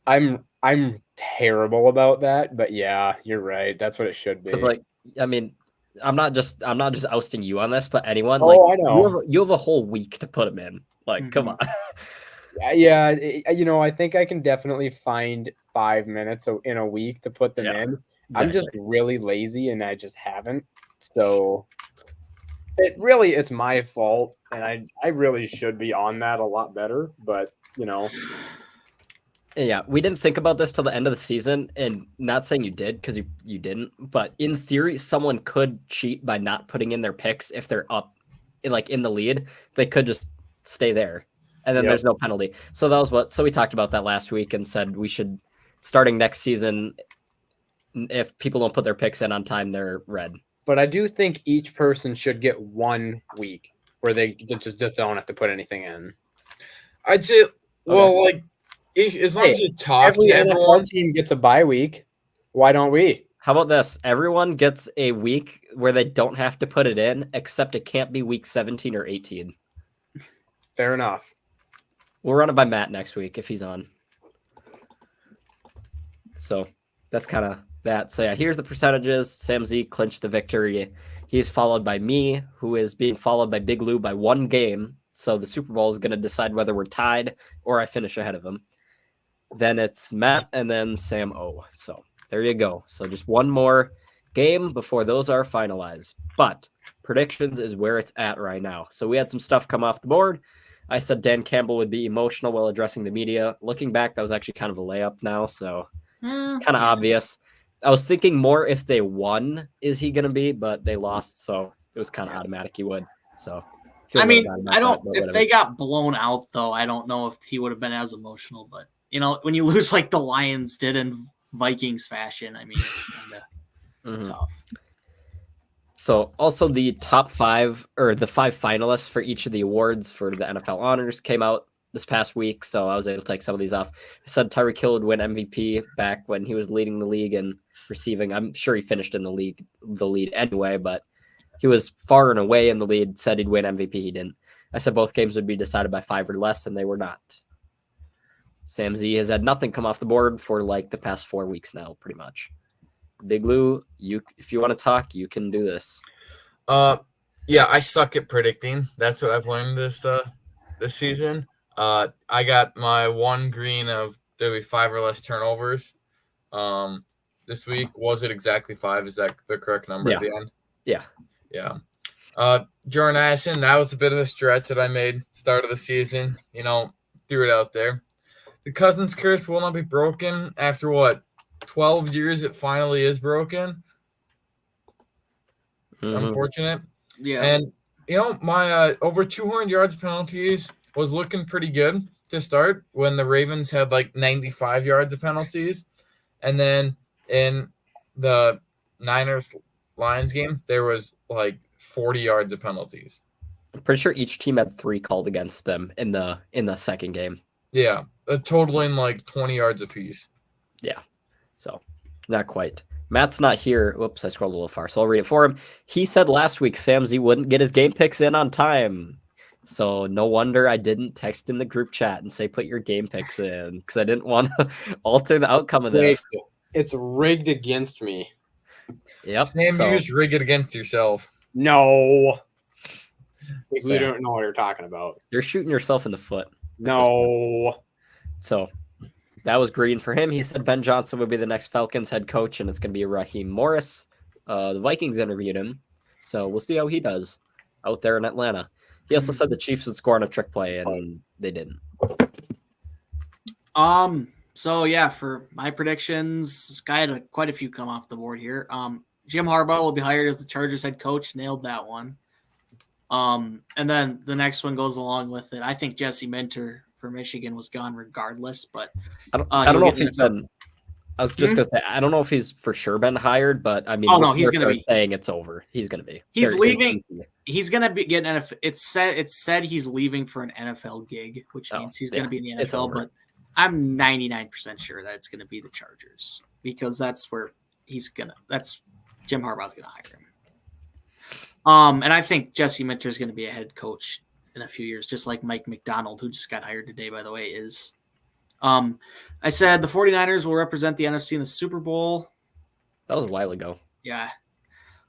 I'm terrible about that, but yeah, you're right. That's what it should be. Like, I mean, I'm not just ousting you on this, but anyone. I know. You have a whole week to put them in. Like, come on. Yeah, you know, I think I can definitely find 5 minutes in a week to put them in. Exactly. I'm just really lazy and I just haven't. So it's my fault, and I really should be on that a lot better, but you know. Yeah, we didn't think about this till the end of the season, and not saying you did, because you didn't, but in theory, someone could cheat by not putting in their picks if they're up, like in the lead. They could just stay there, and then there's no penalty. So that was so we talked about that last week and said we should, starting next season, if people don't put their picks in on time, they're red. But I do think each person should get 1 week where they just don't have to put anything in. I'd say, as long as you talk to everyone, team gets a bye week. Why don't we? How about this? Everyone gets a week where they don't have to put it in, except it can't be week 17 or 18. Fair enough. We'll run it by Matt next week if he's on. So that's kind of that. So yeah, here's the percentages. Sam Z clinched the victory. He's followed by me, who is being followed by Big Lou by 1 game. So the Super Bowl is going to decide whether we're tied or I finish ahead of him. Then it's Matt and then Sam O. So there you go. So just one more game before those are finalized. But predictions is where it's at right now. So we had some stuff come off the board. I said Dan Campbell would be emotional while addressing the media. Looking back, that was actually kind of a layup now. So it's kind of obvious. I was thinking more if they won, is he going to be? But they lost. So it was kind of automatic he would. So I mean, I don't. If they got blown out, though, I don't know if he would have been as emotional. But when you lose like the Lions did in Vikings fashion, I mean, it's kind of tough. So also the top 5 or the 5 finalists for each of the awards for the NFL honors came out this past week. So I was able to take some of these off. I said Tyreek Hill would win MVP back when he was leading the league and receiving. I'm sure he finished in the lead anyway, but he was far and away in the lead, said he'd win MVP. He didn't. I said both games would be decided by 5 or less, and they were not. Sam Z has had nothing come off the board for like the past 4 weeks now, pretty much. Big Lou, if you want to talk, you can do this. Yeah, I suck at predicting. That's what I've learned this season. I got my 1 green of there'll be 5 or less turnovers. This week, was it exactly 5? Is that the correct number at the end? Yeah. Jordan Addison, that was a bit of a stretch that I made start of the season. Threw it out there. The Cousins curse will not be broken after what? 12 years it finally is broken. Unfortunate. Yeah. And my over 200 yards penalties was looking pretty good to start when the Ravens had like 95 yards of penalties. And then in the Niners-Lions game, there was like 40 yards of penalties. I'm pretty sure each team had 3 called against them in the second game. Yeah, totaling like 20 yards apiece. Yeah. So, not quite. Matt's not here. Whoops, I scrolled a little far, so I'll read it for him. He said last week Sam Z wouldn't get his game picks in on time. So, no wonder I didn't text in the group chat and say put your game picks in because I didn't want to alter the outcome of this. It's rigged against me. Yep. Sam, you just rig it against yourself. No. We don't know what you're talking about. You're shooting yourself in the foot. No. So, that was green for him. He said Ben Johnson would be the next Falcons head coach, and it's going to be Raheem Morris. The Vikings interviewed him, so we'll see how he does out there in Atlanta. He also said the Chiefs would score on a trick play, and they didn't. So yeah, for my predictions, I had quite a few come off the board here. Jim Harbaugh will be hired as the Chargers head coach. Nailed that one. And then the next one goes along with it. I think Jesse Minter for Michigan was gone regardless, but I don't know if he's been. I was just gonna say I don't know if he's for sure been hired, but I mean, he's gonna be saying it's over. He's gonna be. He's leaving. He's gonna be getting NFL. It's said he's leaving for an NFL gig, which means he's gonna be in the NFL. But I'm 99% sure that it's gonna be the Chargers because that's where that's Jim Harbaugh's gonna hire him. And I think Jesse Minter is gonna be a head coach in a few years, just like Mike McDonald, who just got hired today, by the way, is. I said the 49ers will represent the NFC in the Super Bowl. That was a while ago. Yeah.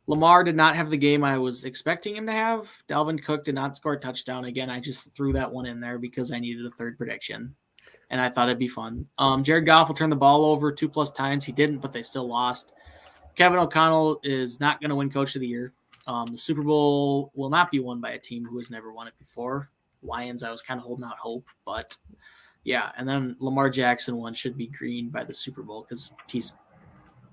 Lamar did not have the game I was expecting him to have. Dalvin Cook did not score a touchdown. Again, I just threw that one in there because I needed a third prediction, and I thought it'd be fun. Jared Goff will turn the ball over 2+ times. He didn't, but they still lost. Kevin O'Connell is not going to win Coach of the Year. The Super Bowl will not be won by a team who has never won it before. Lions, I was kind of holding out hope, but yeah. And then Lamar Jackson one should be green by the Super Bowl because he's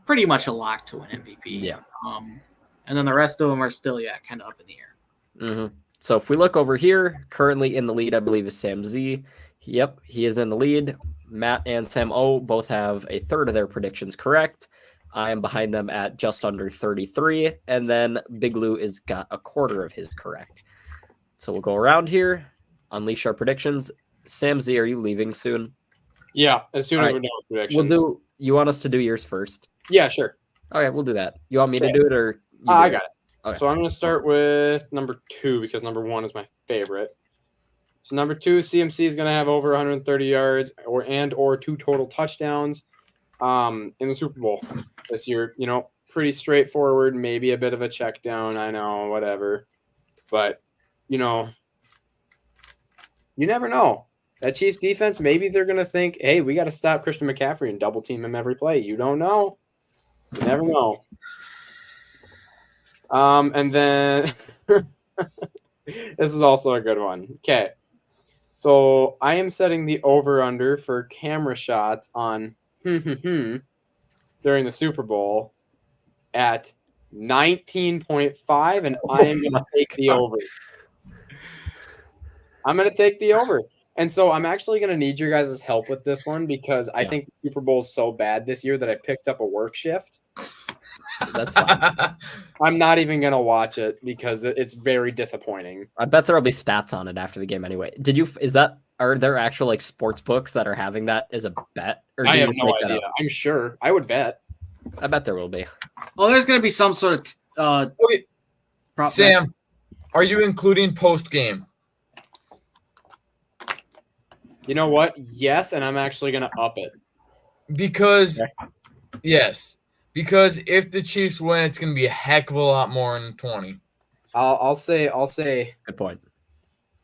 pretty much a lock to win MVP. Yeah. And then the rest of them are still, kind of up in the air. Mm-hmm. So if we look over here, currently in the lead, I believe is Sam Z. Yep, he is in the lead. Matt and Sam O both have a third of their predictions correct. I am behind them at just under 33, and then Big Lou is got a quarter of his correct. So we'll go around here, unleash our predictions. Sam Z, are you leaving soon? Yeah, as soon as we're done with predictions. You want us to do yours first? Yeah, sure. All right, we'll do that. You want me to do it or? I got it. Okay. So I'm going to start with number 2 because number 1 is my favorite. So number 2, CMC is going to have over 130 yards or 2 total touchdowns. in the Super Bowl this year. You know, pretty straightforward, maybe a bit of a check down. I know, whatever. But, you know, you never know. That Chiefs defense, maybe they're going to think, hey, we got to stop Christian McCaffrey and double team him every play. You don't know. You never know. And then this is also a good one. Okay. So I am setting the over-under for camera shots on during the Super Bowl at 19.5, and I am going to take the over. I'm going to take the over. And so I'm actually going to need your guys' help with this one because I think the Super Bowl is so bad this year that I picked up a work shift. That's fine. I'm not even going to watch it because it's very disappointing. I bet there'll be stats on it after the game anyway. Are there actual like sports books that are having that as a bet? Or I have no idea. I'm sure. I would bet. I bet there will be. Well, there's going to be some sort of Okay. Sam, are you including post game? You know what? Yes, and I'm actually going to up it. Because if the Chiefs win, it's going to be a heck of a lot more than 20. I'll say Good point.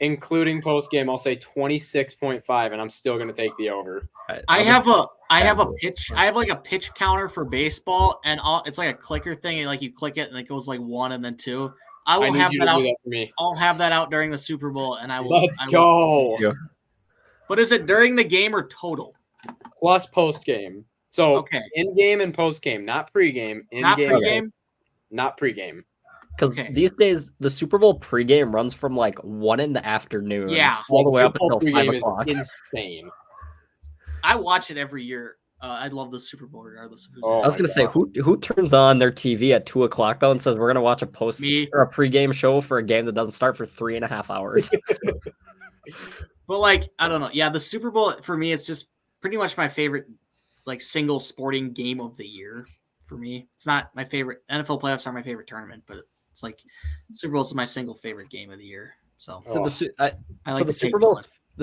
Including post game, I'll say 26.5, and I'm still going to take the over. Right, I have a pitch. I have like a pitch counter for baseball, and it's like a clicker thing. And like you click it, and it goes like 1 and then 2. I will have that out. Do that for me. I'll have that out during the Super Bowl, and I will. Let's go. What is it during the game or total? Plus post game. So Okay. In game and post game, not pre game. Not pre-game? Not pre game. Because these days the Super Bowl pregame runs from like 1 in the afternoon, all the way up until 5 o'clock. Is insane. I watch it every year. I love the Super Bowl regardless of who's. I was gonna say who turns on their TV at 2 o'clock though and says we're gonna watch a or a pregame show for a game that doesn't start for 3.5 hours. But like I don't know. Yeah, the Super Bowl for me, it's just pretty much my favorite like single sporting game of the year. For me, it's not my favorite. NFL playoffs are my favorite tournament, but it's like Super Bowl is my single favorite game of the year. So the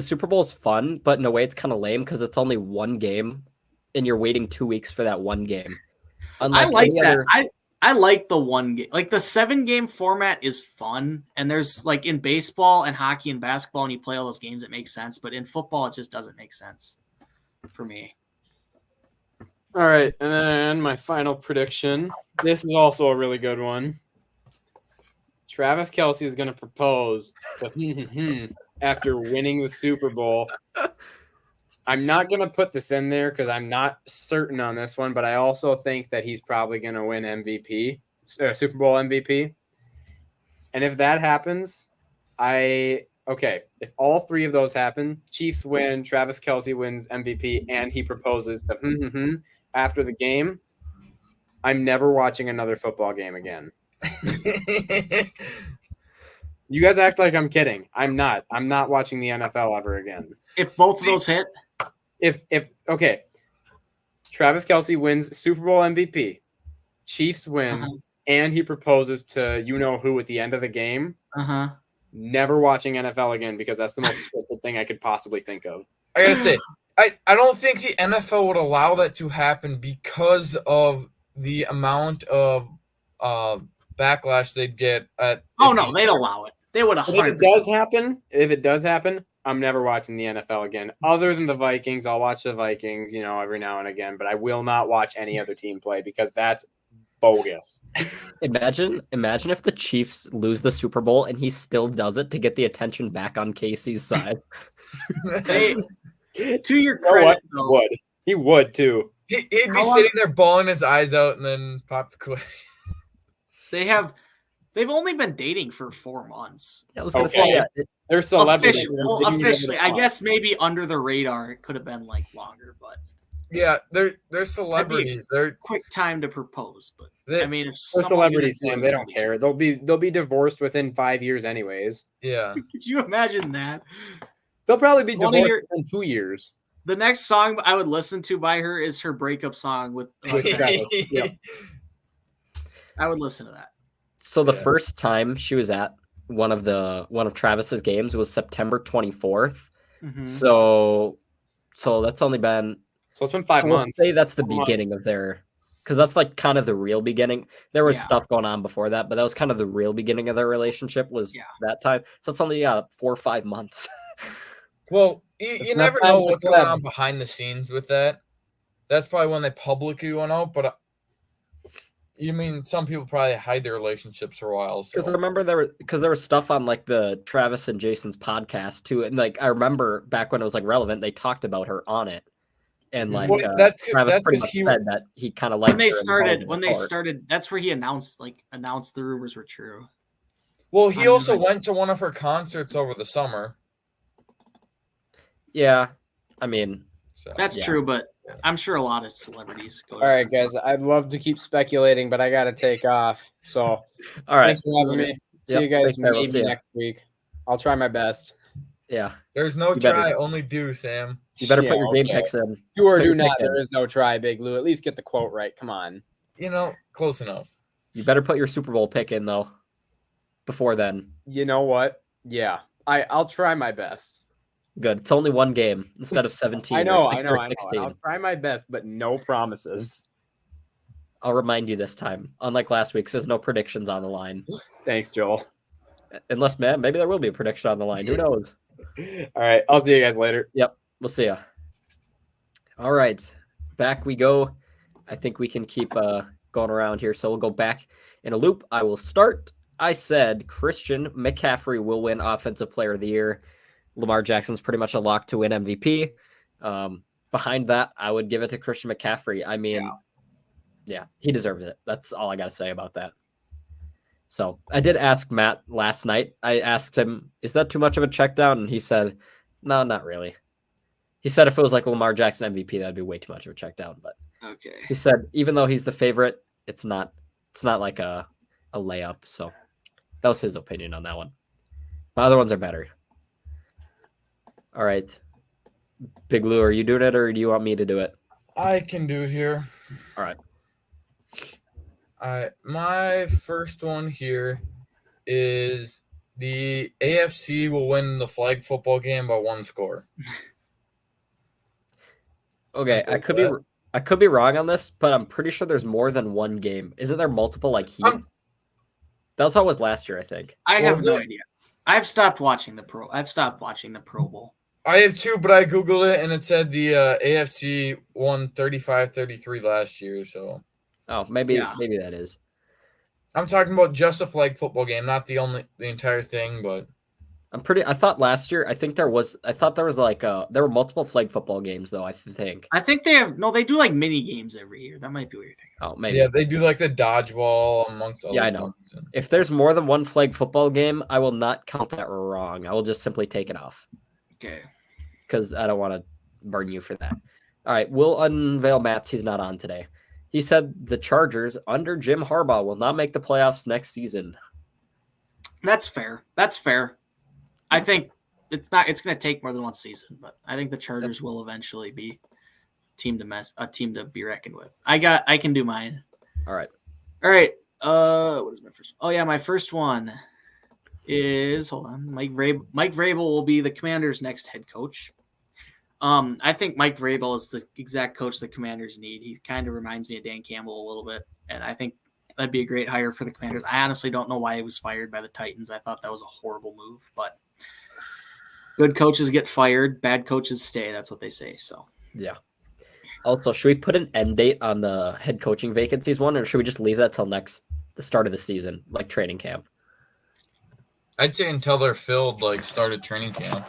Super Bowl is fun, but in a way it's kind of lame because it's only one game, and you're waiting 2 weeks for that one game. Unlike I like that. I like the one game. Like the 7-game format is fun, and there's like in baseball and hockey and basketball, and you play all those games, it makes sense. But in football, it just doesn't make sense for me. All right, and then my final prediction. This is also a really good one. Travis Kelce is going to propose after winning the Super Bowl. I'm not going to put this in there because I'm not certain on this one, but I also think that he's probably going to win Super Bowl MVP. And if that happens, if all three of those happen, Chiefs win, Travis Kelce wins MVP, and he proposes to after the game, I'm never watching another football game again. You guys act like I'm kidding. I'm not. I'm not watching the NFL ever again. If both of those hit? Travis Kelce wins Super Bowl MVP, Chiefs win, and he proposes to you-know-who at the end of the game, never watching NFL again because that's the most stupid thing I could possibly think of. I gotta say, I don't think the NFL would allow that to happen because of the amount of backlash they'd get at. Oh no, they'd allow it. They would 100%. If it does happen, I'm never watching the NFL again. Other than the Vikings, I'll watch the Vikings, every now and again, but I will not watch any other team play because that's bogus. Imagine if the Chiefs lose the Super Bowl and he still does it to get the attention back on Casey's side. To your credit, though, he would too. He'd be sitting there bawling his eyes out and then pop the question. They've only been dating for 4 months. I was going to say they're celebrities. Officially, I guess maybe under the radar it could have been like longer, but yeah, they're celebrities. They're quick time to propose, but if they're celebrities, Sam, they don't care. They'll be divorced within 5 years, anyways. Yeah. Could you imagine that? They'll probably be divorced in 2 years. The next song I would listen to by her is her breakup song with Travis. Yep. I would listen to that. So the first time she was at one of Travis's games was September 24th. So that's only been So it's been 5 We'll months. say that's the 4 months. beginning of their, because that's like kind of the real beginning. There was Yeah. stuff going on before that, but that was kind of the real beginning of their relationship was Yeah. that time. So it's only 4 or 5 months. Well, It's you enough never time know to what's going celeb. on behind the scenes with that. That's probably when they publicly went out, but you mean some people probably hide their relationships for a while. Because I So remember there was stuff on like the Travis and Jason's podcast too, and like I remember back when it was like relevant, they talked about her on it, and like Well, that's Travis pretty 'cause much he- said that he kind of liked When they her and started, held when it they apart. started, that's where he announced the rumors were true. well, he I mean, also like- went to one of her concerts over the summer. Yeah, I mean, So That's Yeah. true, but I'm sure a lot of celebrities go. All right, guys. I'd love to keep speculating, but I got to take off. So all right, thanks for having me. See Yep, you guys thanks, Bear. We'll maybe see ya. next week. I'll try my best. yeah. there's no You better- try, only do, Sam. You better Yeah, put your game okay. picks in. Do or Put do your not. pick in. There is no try, Big Lou. At least get the quote right. Come on. You know, close enough. You better put your Super Bowl pick in though. Before then, You know what? Yeah, I'll try my best. good. It's only one game instead of 17. I or know. 16. I'll try my best, but no promises. I'll remind you this time. Unlike last week, 'cause there's no predictions on the line. Thanks, Joel. Unless, man, maybe there will be a prediction on the line. Who knows? All right. I'll see you guys later. We'll see ya. All right, back we go. I think we can keep going around here. So we'll go back in a loop. I will start. I said Christian McCaffrey will win Offensive Player of the Year. Lamar Jackson's pretty much a lock to win MVP. Behind that, I would give it to Christian McCaffrey. I mean, yeah, he deserves it. That's all I got to say about that. So I did ask Matt last night. I asked him, is that too much of a check down? And he said, no, not really. He said if it was like Lamar Jackson MVP, that'd be way too much of a check down. But Okay. he said even though he's the favorite, it's not like a layup. So that was his opinion on that one. The other ones are better. All right. Big Lou, are you doing it or do you want me to do it? I can do it here. All right. My first one here is the AFC will win the flag football game by 1 score. Okay, Simple as I could be wrong on this, but I'm pretty sure there's more than one game. Isn't there multiple like heats? That was how it was last year, I think. I have Was no it? idea. I've stopped watching the Pro Bowl. I have 2, but I Googled it and it said the AFC won 35-33 last year. So Oh, maybe Yeah. that is. I'm talking about just a flag football game, not the entire thing, but I thought last year, I thought there was like there were multiple flag football games though, I think. I think they do like mini games every year. That might be what you're thinking. Oh, maybe. yeah, they do like the dodgeball amongst other Yeah, I know. things. If there's more than one flag football game, I will not count that wrong. I will just simply take it off Okay. because I don't want to burn you for that. All right, we'll unveil Matt's. He's not on today. He said the Chargers under Jim Harbaugh will not make the playoffs next season. That's fair. That's fair. I think it's going to take more than one season, but I think the Chargers will eventually be a team to be reckoned with. I can do mine. All right. All right. What is my first? Oh yeah, my first one is hold on. Mike Vrabel will be the Commanders' next head coach. I think Mike Vrabel is the exact coach the Commanders need. He kind of reminds me of Dan Campbell a little bit, and I think that'd be a great hire for the Commanders. I honestly don't know why he was fired by the Titans. I thought that was a horrible move, but good coaches get fired, bad coaches stay. That's what they say. So Yeah. Also, should we put an end date on the head coaching vacancies one, or should we just leave that till the start of the season, like training camp? I'd say until they're filled, like started training camp.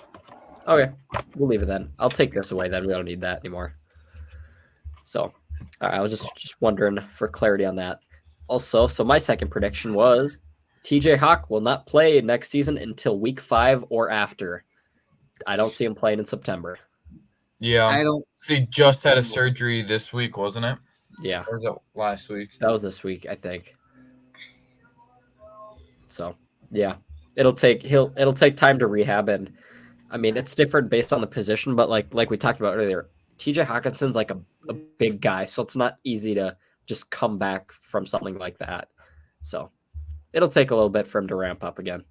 Okay, we'll leave it then. I'll take this away then. We don't need that anymore. So, all right, I was just wondering for clarity on that. Also, so my second prediction was TJ Hawk will not play next season until week 5 or after. I don't see him playing in September. Yeah, I don't. he just had a surgery this week, wasn't it? Yeah, Or was it last week? that was this week, I think. So, yeah, it'll take time to rehab, and I mean it's different based on the position, but like we talked about earlier, TJ Hawkinson's like a big guy, so it's not easy to just come back from something like that. So, it'll take a little bit for him to ramp up again.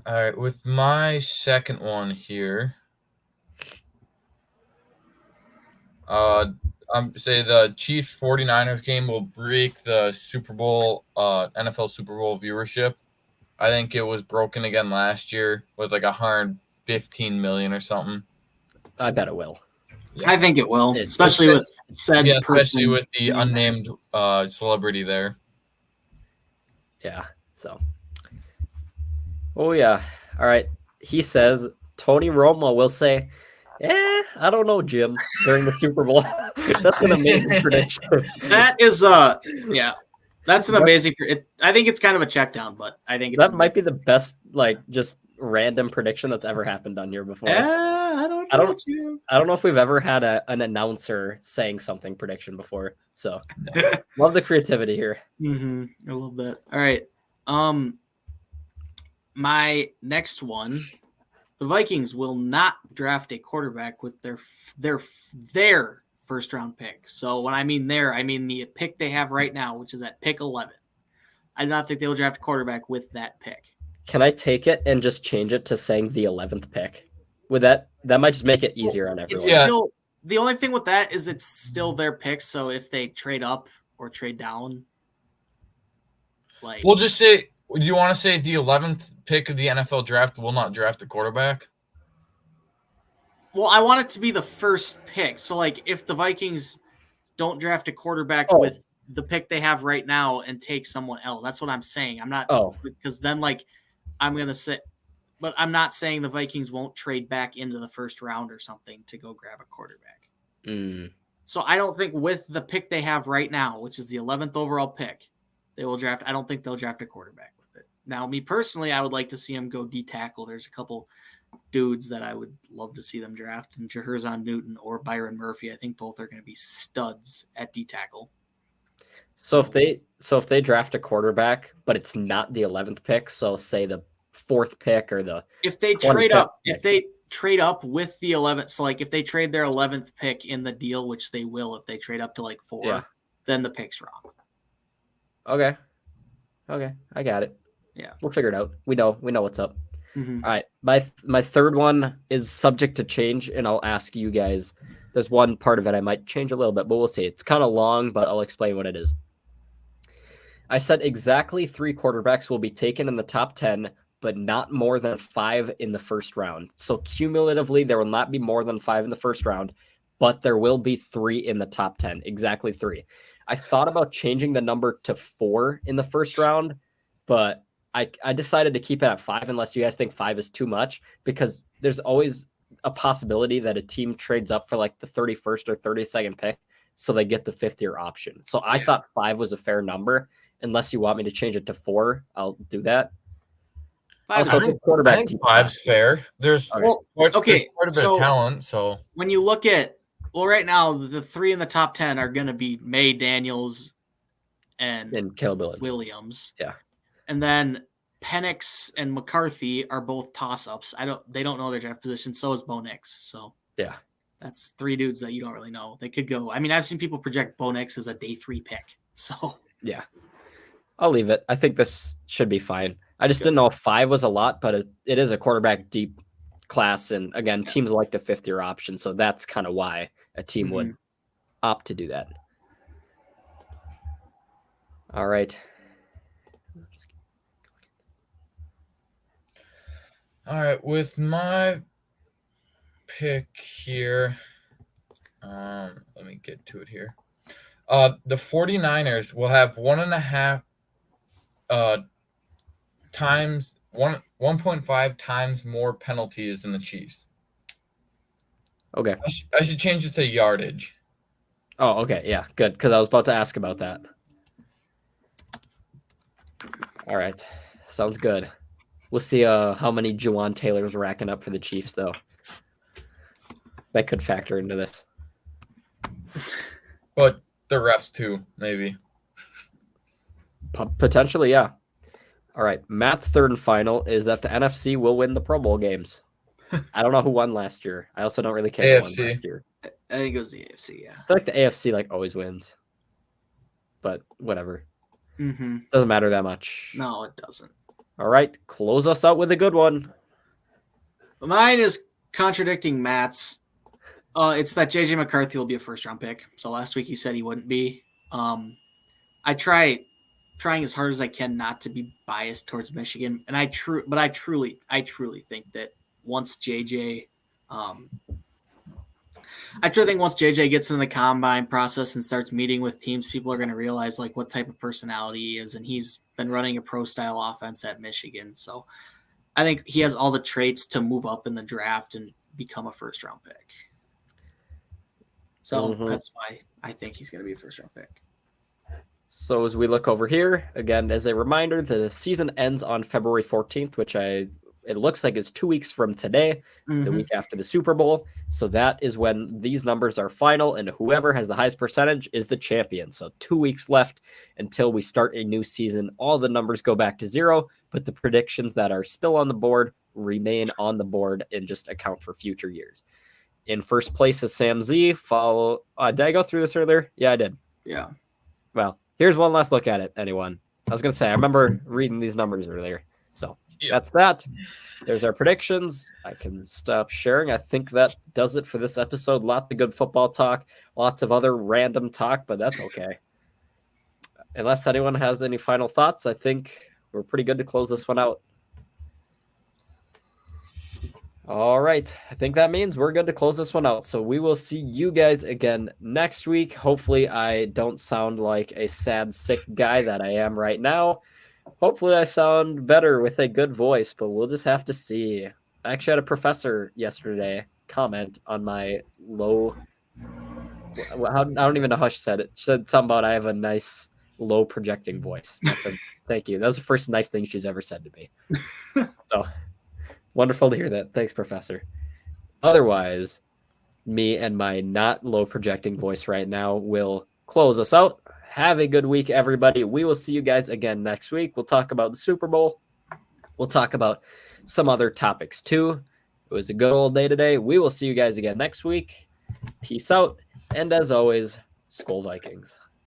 All right, with my second one here, Say the Chiefs 49ers game will break the Super Bowl, NFL Super Bowl viewership. I think it was broken again last year with like 115 million or something. I bet it will. Yeah. I think it will, It's- especially with said especially person with the being there. unnamed celebrity there. Yeah. So. Oh yeah. All right. He says Tony Romo will say, I don't know, Jim, during the Super Bowl. That's an amazing prediction. That is yeah. That's an amazing. I think it's kind of a check down, but I think that might be the best, like, just random prediction that's ever happened on here before. I don't know if we've ever had an announcer saying something prediction before. So love the creativity here. I love that. All right. My next one, the Vikings will not draft a quarterback with their first round pick. So when I mean there, I mean the pick they have right now, which is at pick 11. I do not think they will draft a quarterback with that pick. Can I take it and just change it to saying the 11th pick? Would that might just make it easier on everyone? It's still, the only thing with that is it's still their pick. So if they trade up or trade down, like we'll just say, do you want to say the 11th pick of the NFL draft will not draft a quarterback? Well, I want it to be the first pick. So, like, if the Vikings don't draft a quarterback with the pick they have right now and take someone else, that's what I'm saying. I'm not because then, like, I'm gonna say, but I'm not saying the Vikings won't trade back into the first round or something to go grab a quarterback. So I don't think with the pick they have right now, which is the 11th overall pick, they will draft. I don't think they'll draft a quarterback with it. Now, me personally, I would like to see them go D tackle. There's a couple dudes that I would love to see them draft, and Jahirzon Newton or Byron Murphy. I think both are going to be studs at D tackle. So if they draft a quarterback, but it's not the 11th pick, so say the 4th pick or the if they trade up, pick. If they trade up with the 11th, so like if they trade their 11th pick in the deal, which they will if they trade up to like 4, then the pick's wrong. Okay, I got it. Yeah, we'll figure it out. We know what's up. All right, my third one is subject to change, and I'll ask you guys. There's one part of it I might change a little bit, but we'll see. It's kind of long, but I'll explain what it is. I said exactly 3 quarterbacks will be taken in the top 10, but not more than 5 in the first round. So cumulatively, there will not be more than 5 in the first round, but there will be 3 in the top 10, exactly 3. I thought about changing the number to 4 in the first round, but I decided to keep it at 5 unless you guys think 5 is too much, because there's always a possibility that a team trades up for like the 31st or 32nd pick, so they get the 5th-year option. So I thought 5 was a fair number. Unless you want me to change it to 4, I'll do that. Also, I think 5's fair. There's quite a bit of talent. So when you look at, right now the 3 in the top 10 are going to be May, Daniels, and Caleb Williams. Yeah, and then Penix and McCarthy are both toss-ups. They don't know their draft position. So is Bo Nix. So yeah, that's 3 dudes that you don't really know. They could go. I mean, I've seen people project Bo Nix as a day 3 pick. So yeah. I'll leave it. I think this should be fine. I just didn't know if 5 was a lot, but it is a quarterback deep class. And again, teams like the 5th-year option. So that's kind of why a team would opt to do that. All right. All right. With my pick here, let me get to it here. The 49ers will have 1.5 times 1.5 times more penalties than the Chiefs. Okay. I should change it to yardage. Oh, okay. Yeah, good. Because I was about to ask about that. All right. Sounds good. We'll see how many Juwan Taylor's racking up for the Chiefs, though. That could factor into this. But the refs, too, maybe. Potentially, yeah. All right. Matt's third and final is that the NFC will win the Pro Bowl games. I don't know who won last year. I also don't really care who won last year. I think it was the AFC, yeah. I feel like the AFC always wins. But whatever. Mm-hmm. Doesn't matter that much. No, it doesn't. All right. Close us out with a good one. Mine is contradicting Matt's. It's that JJ McCarthy will be a first-round pick. So last week he said he wouldn't be. I trying as hard as I can not to be biased towards Michigan, and I truly think that once JJ, I truly think once JJ gets in the combine process and starts meeting with teams, people are going to realize like what type of personality he is, and he's been running a pro-style offense at Michigan, so I think he has all the traits to move up in the draft and become a first-round pick. So that's why I think he's going to be a first-round pick. So as we look over here, again, as a reminder, the season ends on February 14th, which it looks like is 2 weeks from today, the week after the Super Bowl. So that is when these numbers are final, and whoever has the highest percentage is the champion. So 2 weeks left until we start a new season. All the numbers go back to zero, but the predictions that are still on the board remain on the board and just account for future years. In first place is Sam Z. Did I go through this earlier? Yeah, I did. Yeah. Well, here's one last look at it, anyone. I was going to say, I remember reading these numbers earlier. So that's that. There's our predictions. I can stop sharing. I think that does it for this episode. Lots of good football talk, lots of other random talk, but that's okay. Unless anyone has any final thoughts, I think we're pretty good to close this one out. All right. I think that means we're good to close this one out. So we will see you guys again next week. Hopefully I don't sound like a sad, sick guy that I am right now. Hopefully I sound better with a good voice, but we'll just have to see. I actually had a professor yesterday comment on my low... I don't even know how she said it. She said something about I have a nice, low projecting voice. I said, thank you. That was the first nice thing she's ever said to me. So... wonderful to hear that. Thanks, Professor. Otherwise, me and my not low projecting voice right now will close us out. Have a good week, everybody. We will see you guys again next week. We'll talk about the Super Bowl. We'll talk about some other topics too. It was a good old day today. We will see you guys again next week. Peace out. And as always, SKOL Vikings.